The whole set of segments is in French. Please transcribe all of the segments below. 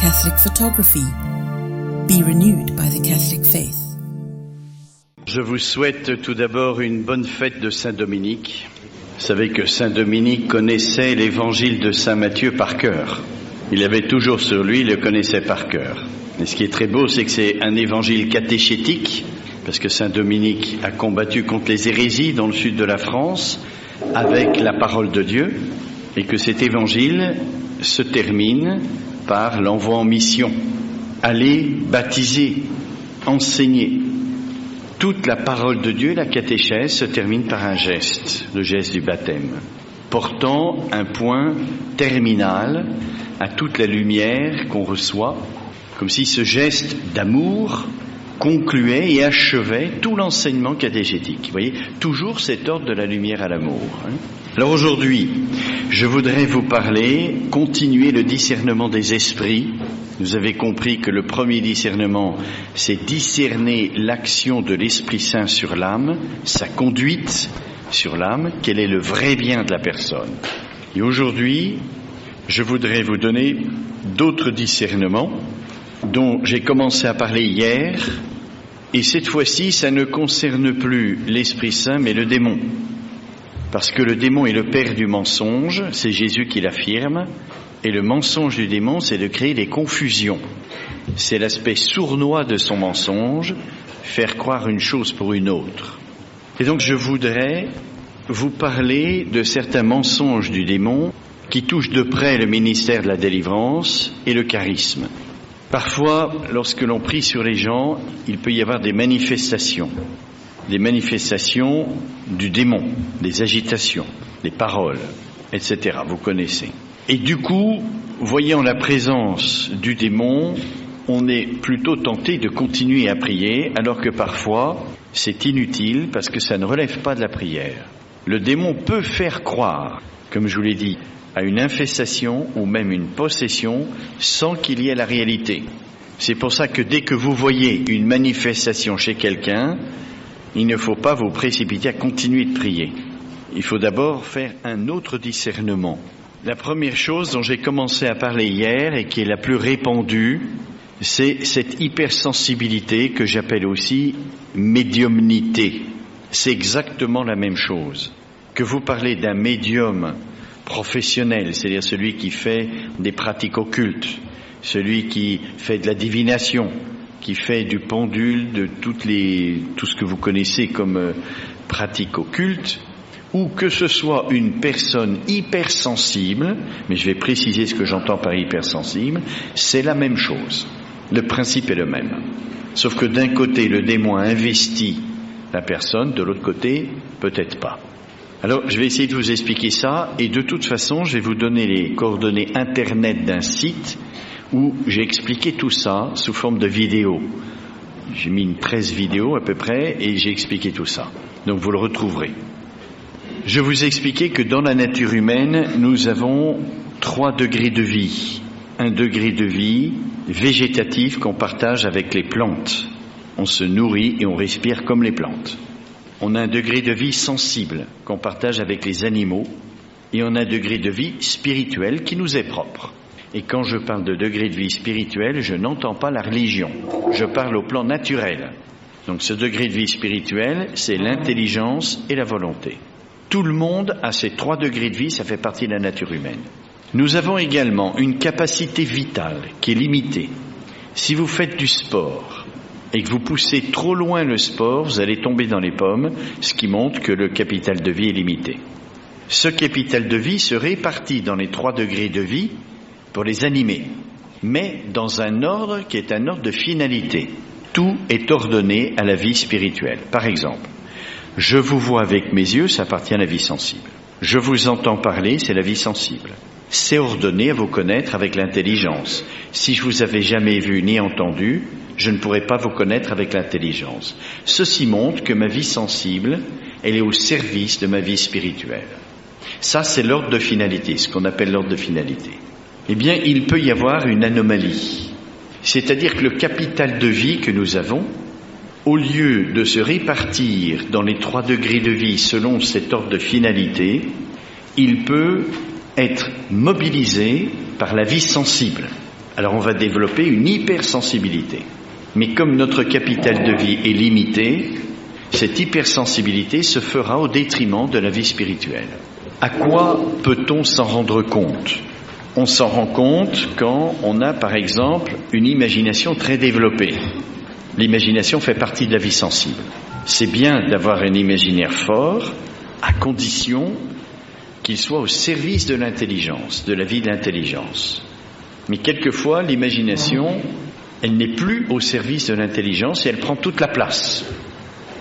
Catholic photography. Be renewed by the Catholic faith. Je vous souhaite tout d'abord une bonne fête de Saint-Dominique. Vous savez que Saint-Dominique connaissait l'évangile de Saint-Matthieu par cœur. Il avait toujours sur lui, il le connaissait par cœur. Et ce qui est très beau, c'est que c'est un évangile catéchétique, parce que Saint-Dominique a combattu contre les hérésies dans le sud de la France avec la parole de Dieu, et que cet évangile se termine par l'envoi en mission. Aller baptiser, enseigner. Toute la parole de Dieu, la catéchèse, se termine par un geste, le geste du baptême, portant un point terminal à toute la lumière qu'on reçoit, comme si ce geste d'amour concluait et achevait tout l'enseignement catéchétique. Vous voyez, toujours cet ordre de la lumière à l'amour. Alors aujourd'hui, je voudrais vous parler, continuer le discernement des esprits. Vous avez compris que le premier discernement, c'est discerner l'action de l'Esprit Saint sur l'âme, sa conduite sur l'âme, quel est le vrai bien de la personne. Et aujourd'hui, je voudrais vous donner d'autres discernements dont j'ai commencé à parler hier, et cette fois-ci, ça ne concerne plus l'Esprit Saint, mais le démon. Parce que le démon est le père du mensonge, c'est Jésus qui l'affirme, et le mensonge du démon, c'est de créer des confusions. C'est l'aspect sournois de son mensonge, faire croire une chose pour une autre. Et donc je voudrais vous parler de certains mensonges du démon qui touchent de près le ministère de la délivrance et le charisme. Parfois, lorsque l'on prie sur les gens, il peut y avoir des manifestations du démon, des agitations, des paroles, etc. Vous connaissez. Et du coup, voyant la présence du démon, on est plutôt tenté de continuer à prier, alors que parfois, c'est inutile parce que ça ne relève pas de la prière. Le démon peut faire croire, comme je vous l'ai dit, à une infestation ou même une possession sans qu'il y ait la réalité. C'est pour ça que dès que vous voyez une manifestation chez quelqu'un, il ne faut pas vous précipiter à continuer de prier. Il faut d'abord faire un autre discernement. La première chose dont j'ai commencé à parler hier et qui est la plus répandue, c'est cette hypersensibilité que j'appelle aussi médiumnité. C'est exactement la même chose. Que vous parlez d'un médium professionnel, c'est-à-dire celui qui fait des pratiques occultes, celui qui fait de la divination, qui fait du pendule, de tout ce que vous connaissez comme pratique occulte, ou que ce soit une personne hypersensible, mais je vais préciser ce que j'entends par hypersensible, c'est la même chose. Le principe est le même. Sauf que d'un côté, le démon a investi la personne, de l'autre côté, peut-être pas. Alors, je vais essayer de vous expliquer ça, et de toute façon, je vais vous donner les coordonnées internet d'un site où j'ai expliqué tout ça sous forme de vidéo. J'ai mis une 13 vidéos à peu près, et j'ai expliqué tout ça. Donc, vous le retrouverez. Je vous ai expliqué que dans la nature humaine, nous avons 3 degrés de vie. Un degré de vie végétatif qu'on partage avec les plantes. On se nourrit et on respire comme les plantes. On a un degré de vie sensible qu'on partage avec les animaux et on a un degré de vie spirituel qui nous est propre. Et quand je parle de degré de vie spirituel, je n'entends pas la religion. Je parle au plan naturel. Donc ce degré de vie spirituel, c'est l'intelligence et la volonté. Tout le monde a ces 3 degrés de vie, ça fait partie de la nature humaine. Nous avons également une capacité vitale qui est limitée. Si vous faites du sport et que vous poussez trop loin le sport, vous allez tomber dans les pommes, ce qui montre que le capital de vie est limité. Ce capital de vie se répartit dans les 3 degrés de vie pour les animés, mais dans un ordre qui est un ordre de finalité. Tout est ordonné à la vie spirituelle. Par exemple, je vous vois avec mes yeux, ça appartient à la vie sensible. Je vous entends parler, c'est la vie sensible. C'est ordonné à vous connaître avec l'intelligence. Si je vous avais jamais vu ni entendu, je ne pourrais pas vous connaître avec l'intelligence. Ceci montre que ma vie sensible, elle est au service de ma vie spirituelle. Ça, c'est l'ordre de finalité, ce qu'on appelle l'ordre de finalité. Eh bien, il peut y avoir une anomalie. C'est-à-dire que le capital de vie que nous avons, au lieu de se répartir dans les 3 degrés de vie selon cet ordre de finalité, il peut être mobilisé par la vie sensible. alors on va développer une hypersensibilité. Mais comme notre capital de vie est limité, cette hypersensibilité se fera au détriment de la vie spirituelle. À quoi peut-on s'en rendre compte ? On s'en rend compte quand on a, par exemple, une imagination très développée. L'imagination fait partie de la vie sensible. C'est bien d'avoir un imaginaire fort, à condition qu'il soit au service de l'intelligence, de la vie de l'intelligence. Mais quelquefois, l'imagination, elle n'est plus au service de l'intelligence et elle prend toute la place.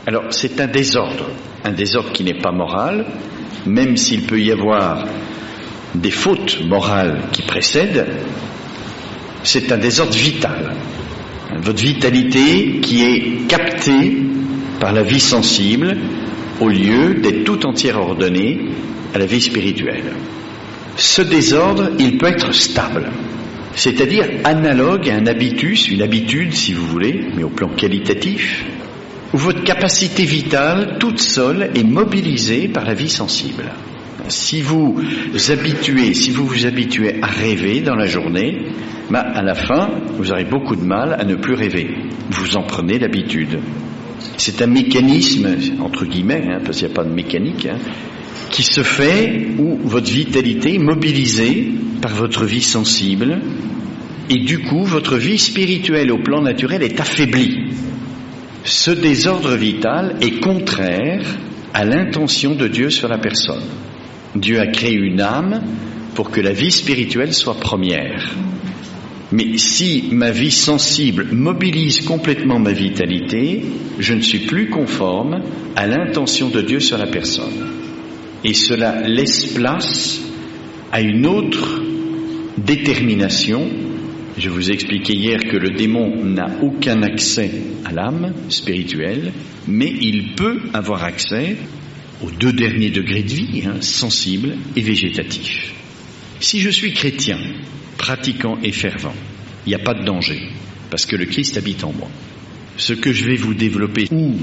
Alors, c'est un désordre qui n'est pas moral, même s'il peut y avoir des fautes morales qui précèdent, c'est un désordre vital. Votre vitalité qui est captée par la vie sensible au lieu d'être tout entière ordonnée à la vie spirituelle. Ce désordre, il peut être stable, c'est-à-dire analogue à un habitus, une habitude si vous voulez, mais au plan qualitatif, où votre capacité vitale toute seule est mobilisée par la vie sensible. Si vous vous habituez à rêver dans la journée, à la fin, vous aurez beaucoup de mal à ne plus rêver. Vous en prenez l'habitude. C'est un mécanisme, entre guillemets, parce qu'il n'y a pas de mécanique, qui se fait où votre vitalité est mobilisée par votre vie sensible et du coup, votre vie spirituelle au plan naturel est affaiblie. Ce désordre vital est contraire à l'intention de Dieu sur la personne. Dieu a créé une âme pour que la vie spirituelle soit première. Mais si ma vie sensible mobilise complètement ma vitalité, je ne suis plus conforme à l'intention de Dieu sur la personne. Et cela laisse place à une autre détermination. Je vous ai expliqué hier que le démon n'a aucun accès à l'âme spirituelle, mais il peut avoir accès aux 2 derniers degrés de vie, sensible et végétatif. Si je suis chrétien, pratiquant et fervent, il n'y a pas de danger, parce que le Christ habite en moi. Ce que je vais vous développer, où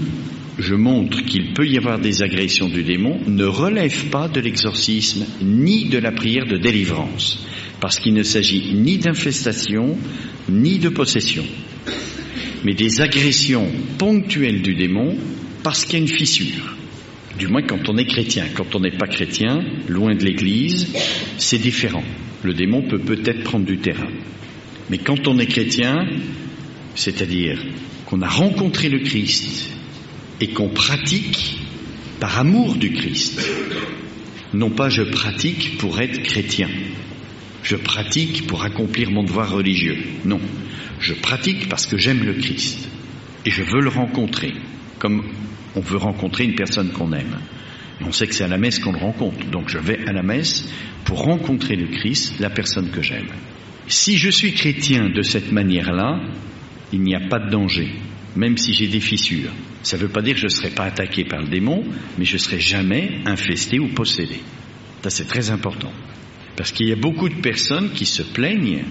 je montre qu'il peut y avoir des agressions du démon, ne relève pas de l'exorcisme, ni de la prière de délivrance, parce qu'il ne s'agit ni d'infestation, ni de possession, mais des agressions ponctuelles du démon, parce qu'il y a une fissure. Du moins quand on est chrétien. Quand on n'est pas chrétien, loin de l'Église, c'est différent. Le démon peut peut-être prendre du terrain. Mais quand on est chrétien, c'est-à-dire qu'on a rencontré le Christ et qu'on pratique par amour du Christ. Non pas je pratique pour être chrétien. Je pratique pour accomplir mon devoir religieux. Non. Je pratique parce que j'aime le Christ. Et je veux le rencontrer. Comme on veut rencontrer une personne qu'on aime. On sait que c'est à la messe qu'on le rencontre. Donc je vais à la messe pour rencontrer le Christ, la personne que j'aime. Si je suis chrétien de cette manière-là, il n'y a pas de danger, même si j'ai des fissures. Ça ne veut pas dire que je ne serai pas attaqué par le démon, mais je ne serai jamais infesté ou possédé. Ça, c'est très important. Parce qu'il y a beaucoup de personnes qui se plaignent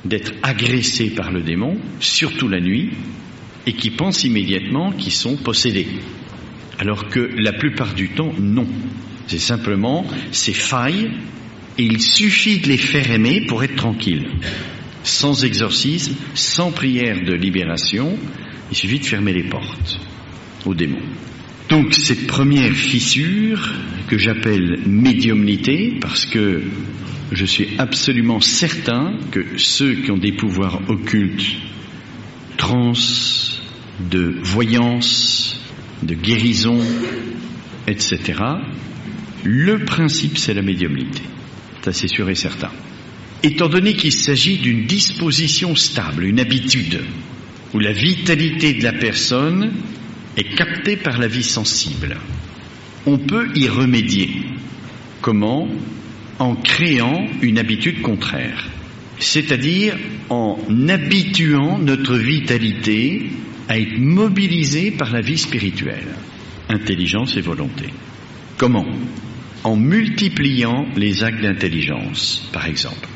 d'être agressées par le démon, surtout la nuit, et qui pensent immédiatement qu'ils sont possédés. Alors que la plupart du temps, non. C'est simplement ces failles, et il suffit de les faire aimer pour être tranquille. Sans exorcisme, sans prière de libération, il suffit de fermer les portes aux démons. Donc cette première fissure que j'appelle médiumnité, parce que je suis absolument certain que ceux qui ont des pouvoirs occultes, trans, de voyance, de guérison, etc., le principe c'est la médiumnité. Ça c'est sûr et certain. Étant donné qu'il s'agit d'une disposition stable, une habitude, où la vitalité de la personne est captée par la vie sensible, on peut y remédier. Comment ? En créant une habitude contraire. C'est-à-dire en habituant notre vitalité à être mobilisée par la vie spirituelle, intelligence et volonté. Comment ? En multipliant les actes d'intelligence, par exemple.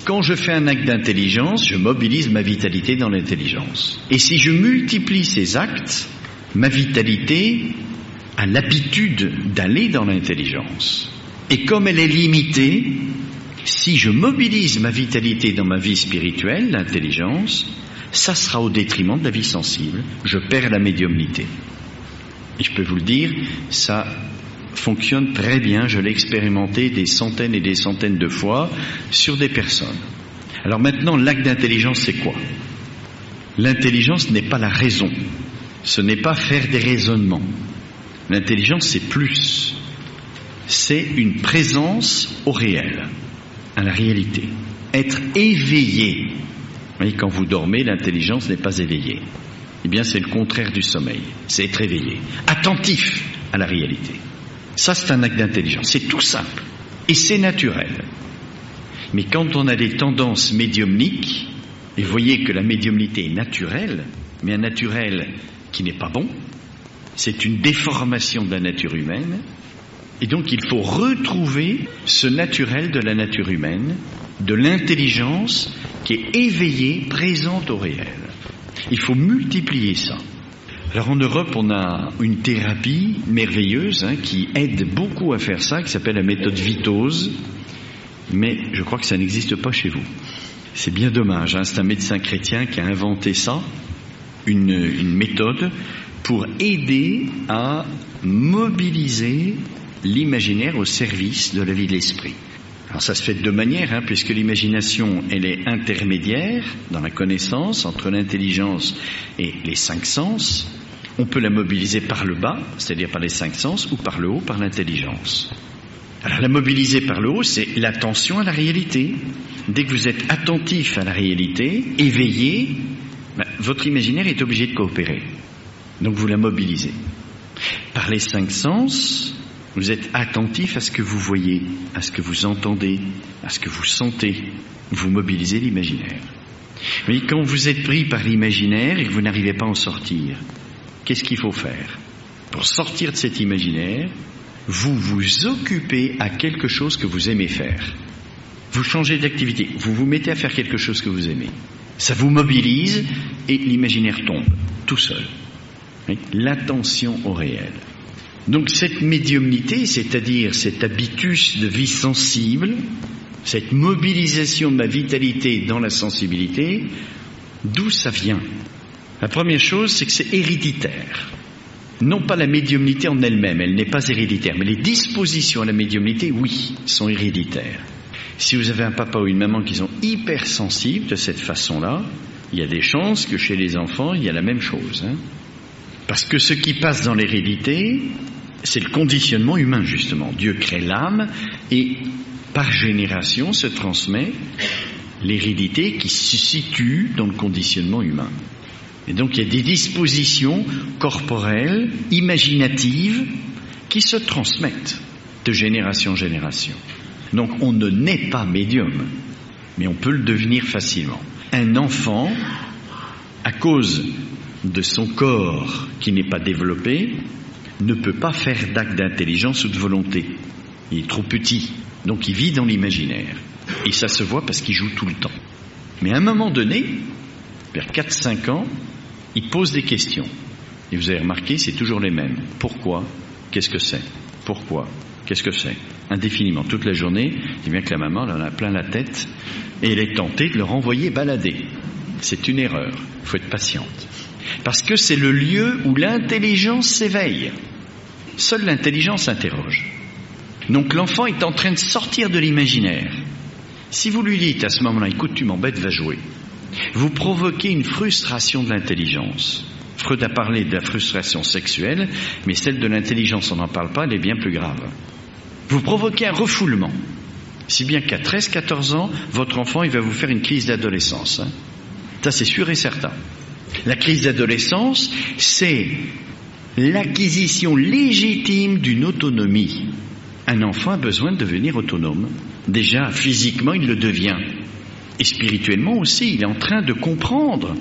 Quand je fais un acte d'intelligence, je mobilise ma vitalité dans l'intelligence. Et si je multiplie ces actes, ma vitalité a l'habitude d'aller dans l'intelligence. Et comme elle est limitée, Si je mobilise ma vitalité dans ma vie spirituelle, l'intelligence, ça sera au détriment de la vie sensible. Je perds la médiumnité. Et je peux vous le dire, ça fonctionne très bien. Je l'ai expérimenté des centaines et des centaines de fois sur des personnes. Alors maintenant, l'acte d'intelligence, c'est quoi? L'intelligence n'est pas la raison. Ce n'est pas faire des raisonnements. L'intelligence, c'est plus. C'est une présence au réel, à la réalité. Être éveillé. Vous voyez, quand vous dormez, l'intelligence n'est pas éveillée. Eh bien, c'est le contraire du sommeil. C'est être éveillé. Attentif à la réalité. Ça, c'est un acte d'intelligence. C'est tout simple. Et c'est naturel. Mais quand on a des tendances médiumniques, et vous voyez que la médiumnité est naturelle, mais un naturel qui n'est pas bon, c'est une déformation de la nature humaine, et donc il faut retrouver ce naturel de la nature humaine, de l'intelligence qui est éveillée, présente au réel. Il faut multiplier ça. Alors en Europe, on a une thérapie merveilleuse qui aide beaucoup à faire ça, qui s'appelle la méthode Vitose, mais je crois que ça n'existe pas chez vous. C'est bien dommage, c'est un médecin chrétien qui a inventé ça, une méthode pour aider à mobiliser l'imaginaire au service de la vie de l'esprit. Alors ça se fait de deux manières, puisque l'imagination, elle est intermédiaire dans la connaissance entre l'intelligence et les cinq sens. On peut la mobiliser par le bas, c'est-à-dire par les cinq sens, ou par le haut, par l'intelligence. Alors la mobiliser par le haut, c'est l'attention à la réalité. Dès que vous êtes attentif à la réalité, éveillé, votre imaginaire est obligé de coopérer. Donc vous la mobilisez. Par les cinq sens, vous êtes attentif à ce que vous voyez, à ce que vous entendez, à ce que vous sentez. Vous mobilisez l'imaginaire. Mais quand vous êtes pris par l'imaginaire et que vous n'arrivez pas à en sortir, qu'est-ce qu'il faut faire? Pour sortir de cet imaginaire, vous vous occupez à quelque chose que vous aimez faire. Vous changez d'activité, vous vous mettez à faire quelque chose que vous aimez. Ça vous mobilise et l'imaginaire tombe, tout seul. L'attention au réel. Donc cette médiumnité, c'est-à-dire cet habitus de vie sensible, cette mobilisation de ma vitalité dans la sensibilité, d'où ça vient? La première chose, c'est que c'est héréditaire. Non pas la médiumnité en elle-même, elle n'est pas héréditaire, mais les dispositions à la médiumnité, oui, sont héréditaires. Si vous avez un papa ou une maman qui sont hypersensibles de cette façon-là, il y a des chances que chez les enfants, il y a la même chose. Parce que ce qui passe dans l'hérédité, c'est le conditionnement humain, justement. Dieu crée l'âme et par génération se transmet l'hérédité qui se situe dans le conditionnement humain. Et donc il y a des dispositions corporelles, imaginatives, qui se transmettent de génération en génération. Donc on ne naît pas médium, mais on peut le devenir facilement. Un enfant, à cause de son corps qui n'est pas développé, ne peut pas faire d'acte d'intelligence ou de volonté. Il est trop petit, donc il vit dans l'imaginaire. Et ça se voit parce qu'il joue tout le temps. Mais à un moment donné, vers 4-5 ans, il pose des questions. Et vous avez remarqué, c'est toujours les mêmes. Pourquoi? Qu'est-ce que c'est? Pourquoi? Qu'est-ce que c'est? Indéfiniment. Toute la journée, c'est bien que la maman, elle en a plein la tête, et elle est tentée de le renvoyer balader. C'est une erreur. Il faut être patiente. Parce que c'est le lieu où l'intelligence s'éveille. Seule l'intelligence interroge. Donc l'enfant est en train de sortir de l'imaginaire. Si vous lui dites à ce moment-là, écoute, tu m'embêtes, va jouer, vous provoquez une frustration de l'intelligence. Freud a parlé de la frustration sexuelle, mais celle de l'intelligence, on n'en parle pas, elle est bien plus grave. Vous provoquez un refoulement. Si bien qu'à 13-14 ans, votre enfant, il va vous faire une crise d'adolescence. Ça, c'est sûr et certain. La crise d'adolescence, c'est l'acquisition légitime d'une autonomie. Un enfant a besoin de devenir autonome. Déjà, physiquement, il le devient. Et spirituellement aussi, il est en train de comprendre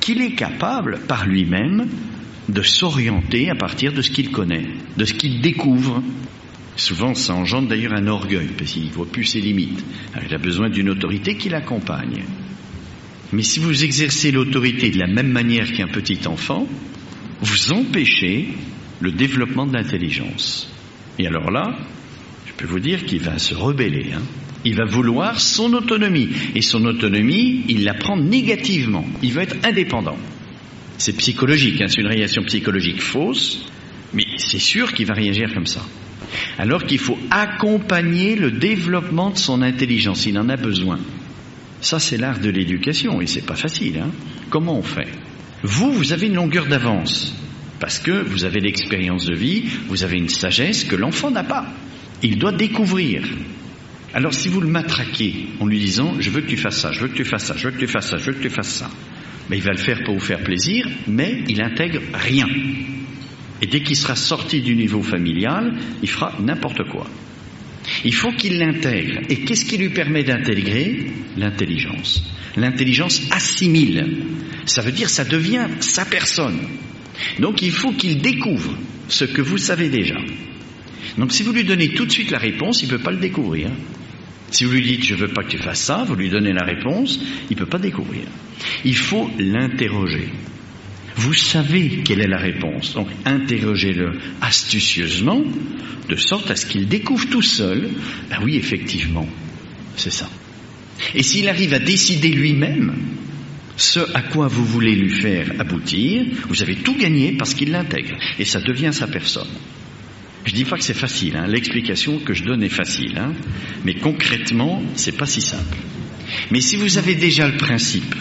qu'il est capable, par lui-même, de s'orienter à partir de ce qu'il connaît, de ce qu'il découvre. Souvent, ça engendre d'ailleurs un orgueil, parce qu'il ne voit plus ses limites. Alors, il a besoin d'une autorité qui l'accompagne. Mais si vous exercez l'autorité de la même manière qu'un petit enfant, vous empêchez le développement de l'intelligence. Et alors là, je peux vous dire qu'il va se rebeller. Il va vouloir son autonomie. Et son autonomie, il la prend négativement. Il veut être indépendant. C'est psychologique, c'est une réaction psychologique fausse, mais c'est sûr qu'il va réagir comme ça. Alors qu'il faut accompagner le développement de son intelligence. Il en a besoin. Ça, c'est l'art de l'éducation, et c'est pas facile. Comment on fait ? Vous avez une longueur d'avance, parce que vous avez l'expérience de vie, vous avez une sagesse que l'enfant n'a pas. Il doit découvrir. Alors si vous le matraquez en lui disant « je veux que tu fasses ça, je veux que tu fasses ça, je veux que tu fasses ça, je veux que tu fasses ça », il va le faire pour vous faire plaisir, mais il n'intègre rien. Et dès qu'il sera sorti du niveau familial, il fera n'importe quoi. Il faut qu'il l'intègre. Et qu'est-ce qui lui permet d'intégrer ? L'intelligence. L'intelligence assimile. Ça veut dire ça devient sa personne. Donc il faut qu'il découvre ce que vous savez déjà. Donc si vous lui donnez tout de suite la réponse, il ne peut pas le découvrir. Si vous lui dites « je ne veux pas que tu fasses ça », vous lui donnez la réponse, il ne peut pas découvrir. Il faut l'interroger. Vous savez quelle est la réponse, donc interrogez-le astucieusement, de sorte à ce qu'il découvre tout seul. Ben oui, effectivement, c'est ça. Et s'il arrive à décider lui-même ce à quoi vous voulez lui faire aboutir, vous avez tout gagné parce qu'il l'intègre, et ça devient sa personne. Je ne dis pas que c'est facile, l'explication que je donne est facile, mais concrètement, c'est pas si simple. Mais si vous avez déjà le principe,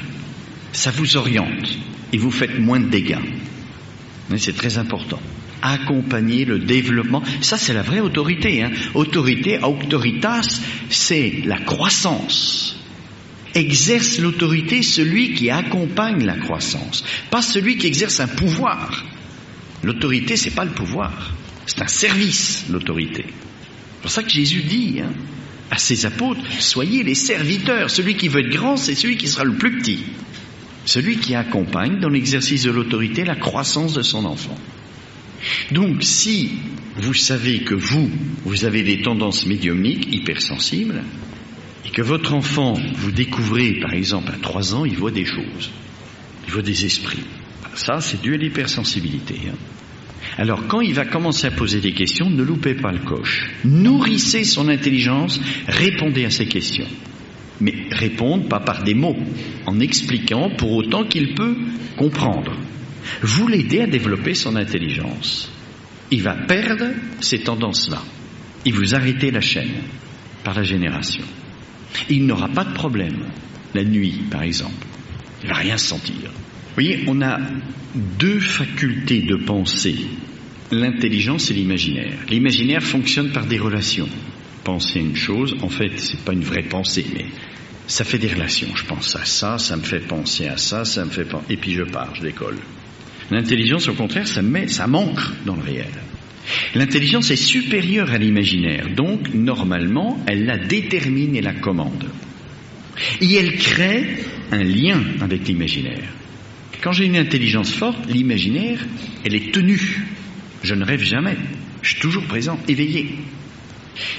ça vous oriente et vous faites moins de dégâts. Mais c'est très important. Accompagner le développement, ça c'est la vraie autorité. Autorité, auctoritas, c'est la croissance. Exerce l'autorité celui qui accompagne la croissance, pas celui qui exerce un pouvoir. L'autorité, c'est pas le pouvoir. C'est un service, l'autorité. C'est pour ça que Jésus dit à ses apôtres, soyez les serviteurs. Celui qui veut être grand, c'est celui qui sera le plus petit. Celui qui accompagne dans l'exercice de l'autorité la croissance de son enfant. Donc, si vous savez que vous avez des tendances médiumniques, hypersensibles, et que votre enfant, vous découvrez, par exemple, à 3 ans, il voit des choses. Il voit des esprits. Ça, c'est dû à l'hypersensibilité. Alors, quand il va commencer à poser des questions, ne loupez pas le coche. Nourrissez son intelligence, répondez à ces questions. Mais répondre pas par des mots, en expliquant pour autant qu'il peut comprendre. Vous l'aidez à développer son intelligence. Il va perdre ces tendances-là. Et vous arrêtez la chaîne par la génération. Il n'aura pas de problème. La nuit, par exemple. Il ne va rien sentir. Vous voyez, on a 2 facultés de pensée, l'intelligence et l'imaginaire. L'imaginaire fonctionne par des relations. Penser une chose, en fait, c'est pas une vraie pensée, mais ça fait des relations. Je pense à ça, ça me fait penser à ça, ça me fait penser, et puis je pars, je décolle. L'intelligence, au contraire, ça m'ancre dans le réel. L'intelligence est supérieure à l'imaginaire, donc, normalement, elle la détermine et la commande. Et elle crée un lien avec l'imaginaire. Quand j'ai une intelligence forte, l'imaginaire, elle est tenue. Je ne rêve jamais. Je suis toujours présent, éveillé.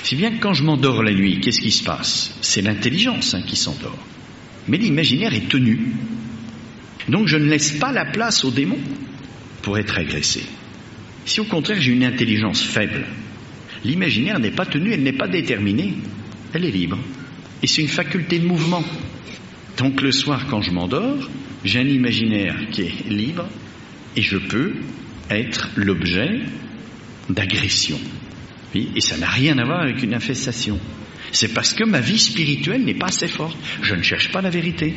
Si bien que quand je m'endors la nuit, qu'est-ce qui se passe ? C'est l'intelligence qui s'endort. Mais l'imaginaire est tenu. Donc je ne laisse pas la place au démon pour être agressé. Si au contraire j'ai une intelligence faible, l'imaginaire n'est pas tenu, elle n'est pas déterminée. Elle est libre. Et c'est une faculté de mouvement. Donc le soir, quand je m'endors, j'ai un imaginaire qui est libre et je peux être l'objet d'agression. Et ça n'a rien à voir avec une infestation. C'est parce que ma vie spirituelle n'est pas assez forte. Je ne cherche pas la vérité.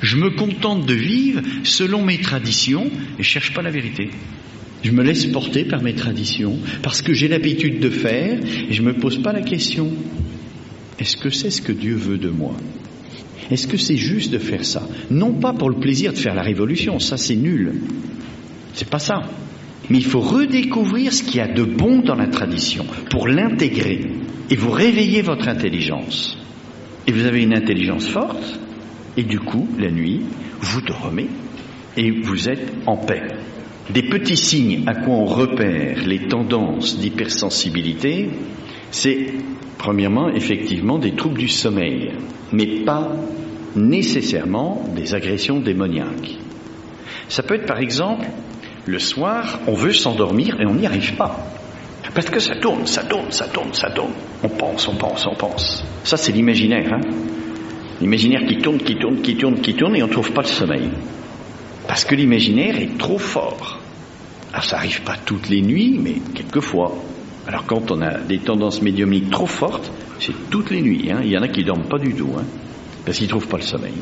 Je me contente de vivre selon mes traditions et je ne cherche pas la vérité. Je me laisse porter par mes traditions parce que j'ai l'habitude de faire et je ne me pose pas la question. Est-ce que c'est ce que Dieu veut de moi ? Est-ce que c'est juste de faire ça ? Non pas pour le plaisir de faire la révolution, ça c'est nul. C'est pas ça. Mais il faut redécouvrir ce qu'il y a de bon dans la tradition pour l'intégrer et vous réveillez votre intelligence. Et vous avez une intelligence forte et du coup, la nuit, vous dormez et vous êtes en paix. Des petits signes à quoi on repère les tendances d'hypersensibilité, c'est premièrement, effectivement, des troubles du sommeil, mais pas nécessairement des agressions démoniaques. Ça peut être par exemple, le soir, on veut s'endormir et on n'y arrive pas. Parce que ça tourne. On pense. Ça, c'est l'imaginaire. L'imaginaire qui tourne et on ne trouve pas le sommeil. Parce que l'imaginaire est trop fort. Alors ça n'arrive pas toutes les nuits, mais quelquefois. Alors quand on a des tendances médiumniques trop fortes, c'est toutes les nuits. Il y en a qui ne dorment pas du tout, parce qu'ils ne trouvent pas le sommeil.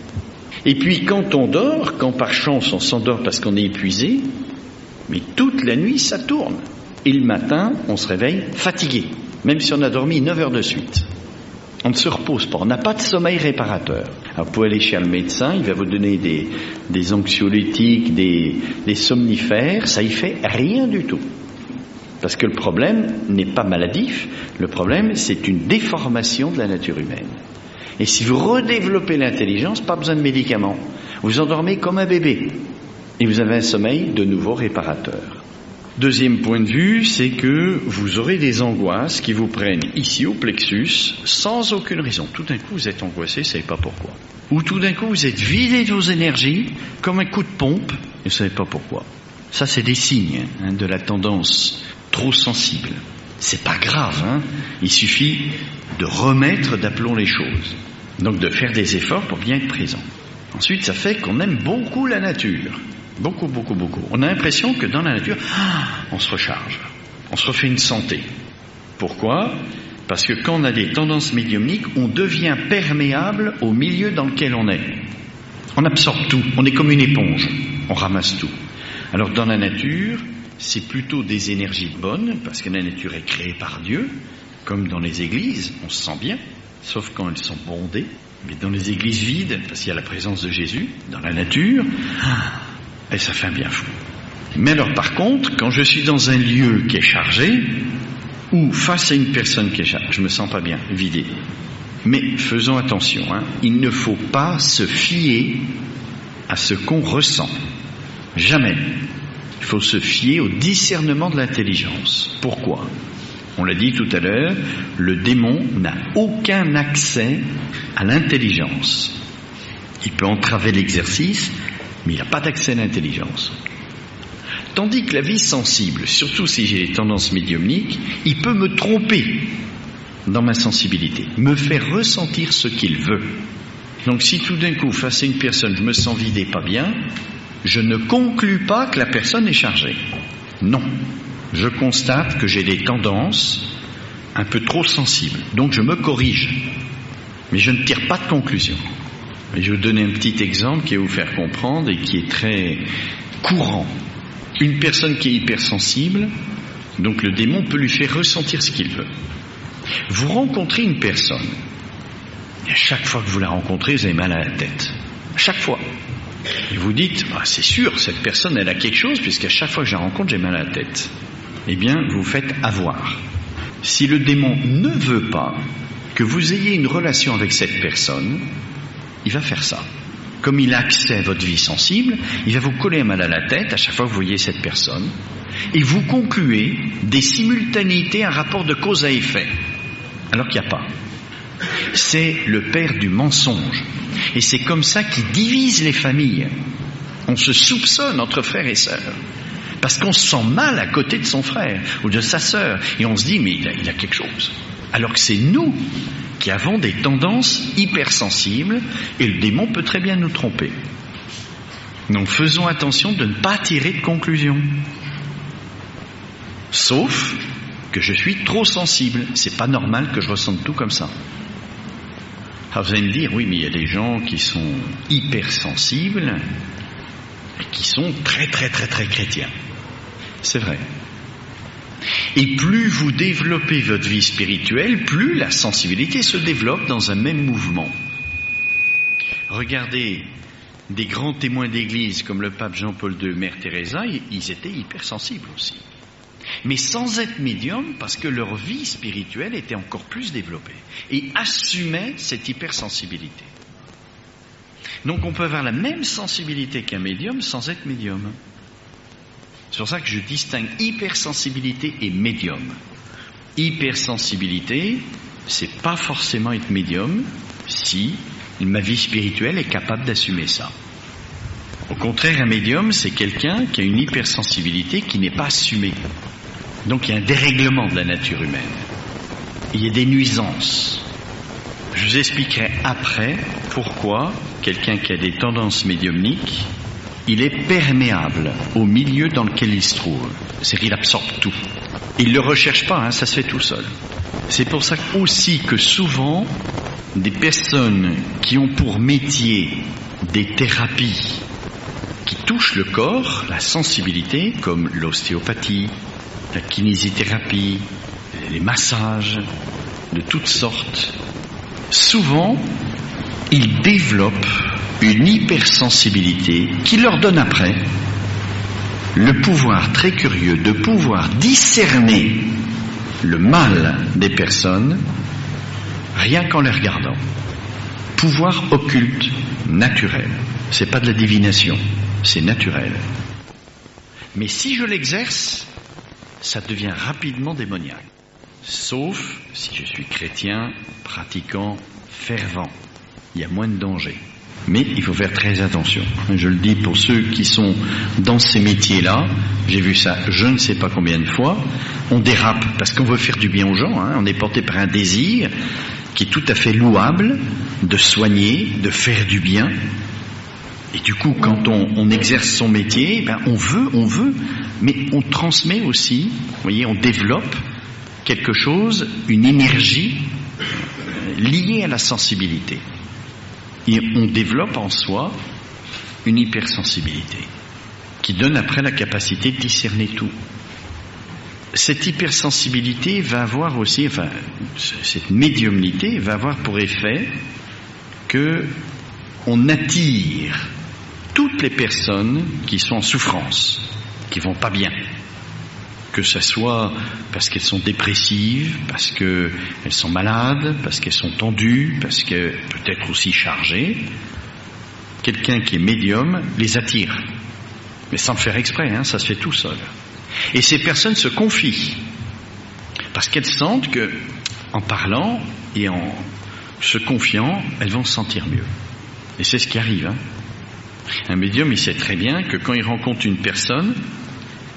Et puis quand on dort, quand par chance on s'endort parce qu'on est épuisé, mais toute la nuit ça tourne. Et le matin, on se réveille fatigué, même si on a dormi 9 heures de suite. On ne se repose pas, on n'a pas de sommeil réparateur. Alors vous pouvez aller chez le médecin, il va vous donner des anxiolytiques, des somnifères, ça y fait rien du tout. Parce que le problème n'est pas maladif, le problème c'est une déformation de la nature humaine. Et si vous redéveloppez l'intelligence, pas besoin de médicaments. Vous endormez comme un bébé et vous avez un sommeil de nouveau réparateur. Deuxième point de vue, c'est que vous aurez des angoisses qui vous prennent ici au plexus sans aucune raison. Tout d'un coup, vous êtes angoissé, vous ne savez pas pourquoi. Ou tout d'un coup, vous êtes vidé de vos énergies comme un coup de pompe et vous ne savez pas pourquoi. Ça, c'est des signes de la tendance trop sensible. C'est pas grave, il suffit de remettre d'aplomb les choses. Donc de faire des efforts pour bien être présent. Ensuite, ça fait qu'on aime beaucoup la nature. Beaucoup. On a l'impression que dans la nature, on se recharge, on se refait une santé. Pourquoi ? Parce que quand on a des tendances médiumniques, on devient perméable au milieu dans lequel on est. On absorbe tout, on est comme une éponge, on ramasse tout. Alors dans la nature, c'est plutôt des énergies bonnes, parce que la nature est créée par Dieu, comme dans les églises, on se sent bien, sauf quand elles sont bondées. Mais dans les églises vides, parce qu'il y a la présence de Jésus, dans la nature, et ça fait un bien fou. Mais alors par contre, quand je suis dans un lieu qui est chargé, ou face à une personne qui est chargée, je me sens pas bien, vidé. Mais faisons attention, il ne faut pas se fier à ce qu'on ressent. Jamais. Il faut se fier au discernement de l'intelligence. Pourquoi ? On l'a dit tout à l'heure, le démon n'a aucun accès à l'intelligence. Il peut entraver l'exercice, mais il n'a pas d'accès à l'intelligence. Tandis que la vie sensible, surtout si j'ai des tendances médiumniques, il peut me tromper dans ma sensibilité, me faire ressentir ce qu'il veut. Donc si tout d'un coup, face à une personne, je me sens vidé, pas bien, je ne conclus pas que la personne est chargée. Non. Je constate que j'ai des tendances un peu trop sensibles. Donc je me corrige. Mais je ne tire pas de conclusion. Et je vais vous donner un petit exemple qui va vous faire comprendre et qui est très courant. Une personne qui est hypersensible, donc le démon peut lui faire ressentir ce qu'il veut. Vous rencontrez une personne, et à chaque fois que vous la rencontrez, vous avez mal à la tête. À chaque fois. Et vous dites, c'est sûr, cette personne, elle a quelque chose, puisqu'à chaque fois que je la rencontre, j'ai mal à la tête. Eh bien, vous faites avoir. Si le démon ne veut pas que vous ayez une relation avec cette personne, il va faire ça. Comme il a accès à votre vie sensible, il va vous coller un mal à la tête à chaque fois que vous voyez cette personne, et vous concluez des simultanéités, un rapport de cause à effet, alors qu'il n'y a pas. C'est le père du mensonge. Et c'est comme ça qu'il divise les familles. On se soupçonne entre frères et sœurs. Parce qu'on se sent mal à côté de son frère ou de sa sœur. Et on se dit, mais il a quelque chose. Alors que c'est nous qui avons des tendances hypersensibles et le démon peut très bien nous tromper. Donc faisons attention de ne pas tirer de conclusion. Sauf que je suis trop sensible. C'est pas normal que je ressente tout comme ça. Alors vous allez me dire, oui, mais il y a des gens qui sont hypersensibles et qui sont très chrétiens. C'est vrai. Et plus vous développez votre vie spirituelle, plus la sensibilité se développe dans un même mouvement. Regardez des grands témoins d'église comme le pape Jean-Paul II, Mère Teresa, ils étaient hypersensibles aussi. Mais sans être médiums, parce que leur vie spirituelle était encore plus développée et assumait cette hypersensibilité. Donc on peut avoir la même sensibilité qu'un médium sans être médium. C'est pour ça que je distingue hypersensibilité et médium. Hypersensibilité, c'est pas forcément être médium si ma vie spirituelle est capable d'assumer ça. Au contraire, un médium, c'est quelqu'un qui a une hypersensibilité qui n'est pas assumée. Donc il y a un dérèglement de la nature humaine. Il y a des nuisances. Je vous expliquerai après pourquoi quelqu'un qui a des tendances médiumniques, il est perméable au milieu dans lequel il se trouve. C'est qu'il absorbe tout. Il ne le recherche pas, ça se fait tout seul. C'est pour ça aussi que souvent, des personnes qui ont pour métier des thérapies qui touchent le corps, la sensibilité, comme l'ostéopathie, la kinésithérapie, les massages de toutes sortes, souvent, ils développent une hypersensibilité qui leur donne après le pouvoir très curieux de pouvoir discerner le mal des personnes rien qu'en les regardant. Pouvoir occulte naturel. C'est pas de la divination, c'est naturel. Mais si je l'exerce, ça devient rapidement démoniaque. Sauf si je suis chrétien, pratiquant, fervent. Il y a moins de danger. Mais il faut faire très attention. Je le dis pour ceux qui sont dans ces métiers-là, j'ai vu ça je ne sais pas combien de fois, on dérape parce qu'on veut faire du bien aux gens, on est porté par un désir qui est tout à fait louable, de soigner, de faire du bien. Et du coup, quand on exerce son métier, on veut, mais on transmet aussi, vous voyez, on développe quelque chose, une énergie liée à la sensibilité. Et on développe en soi une hypersensibilité qui donne après la capacité de discerner tout. Cette hypersensibilité va avoir aussi, cette médiumnité va avoir pour effet que on attire toutes les personnes qui sont en souffrance, qui vont pas bien. Que ce soit parce qu'elles sont dépressives, parce qu'elles sont malades, parce qu'elles sont tendues, parce que peut-être aussi chargées. Quelqu'un qui est médium les attire. Mais sans le faire exprès, ça se fait tout seul. Et ces personnes se confient. Parce qu'elles sentent que, en parlant et en se confiant, elles vont se sentir mieux. Et c'est ce qui arrive. Un médium, il sait très bien que quand il rencontre une personne,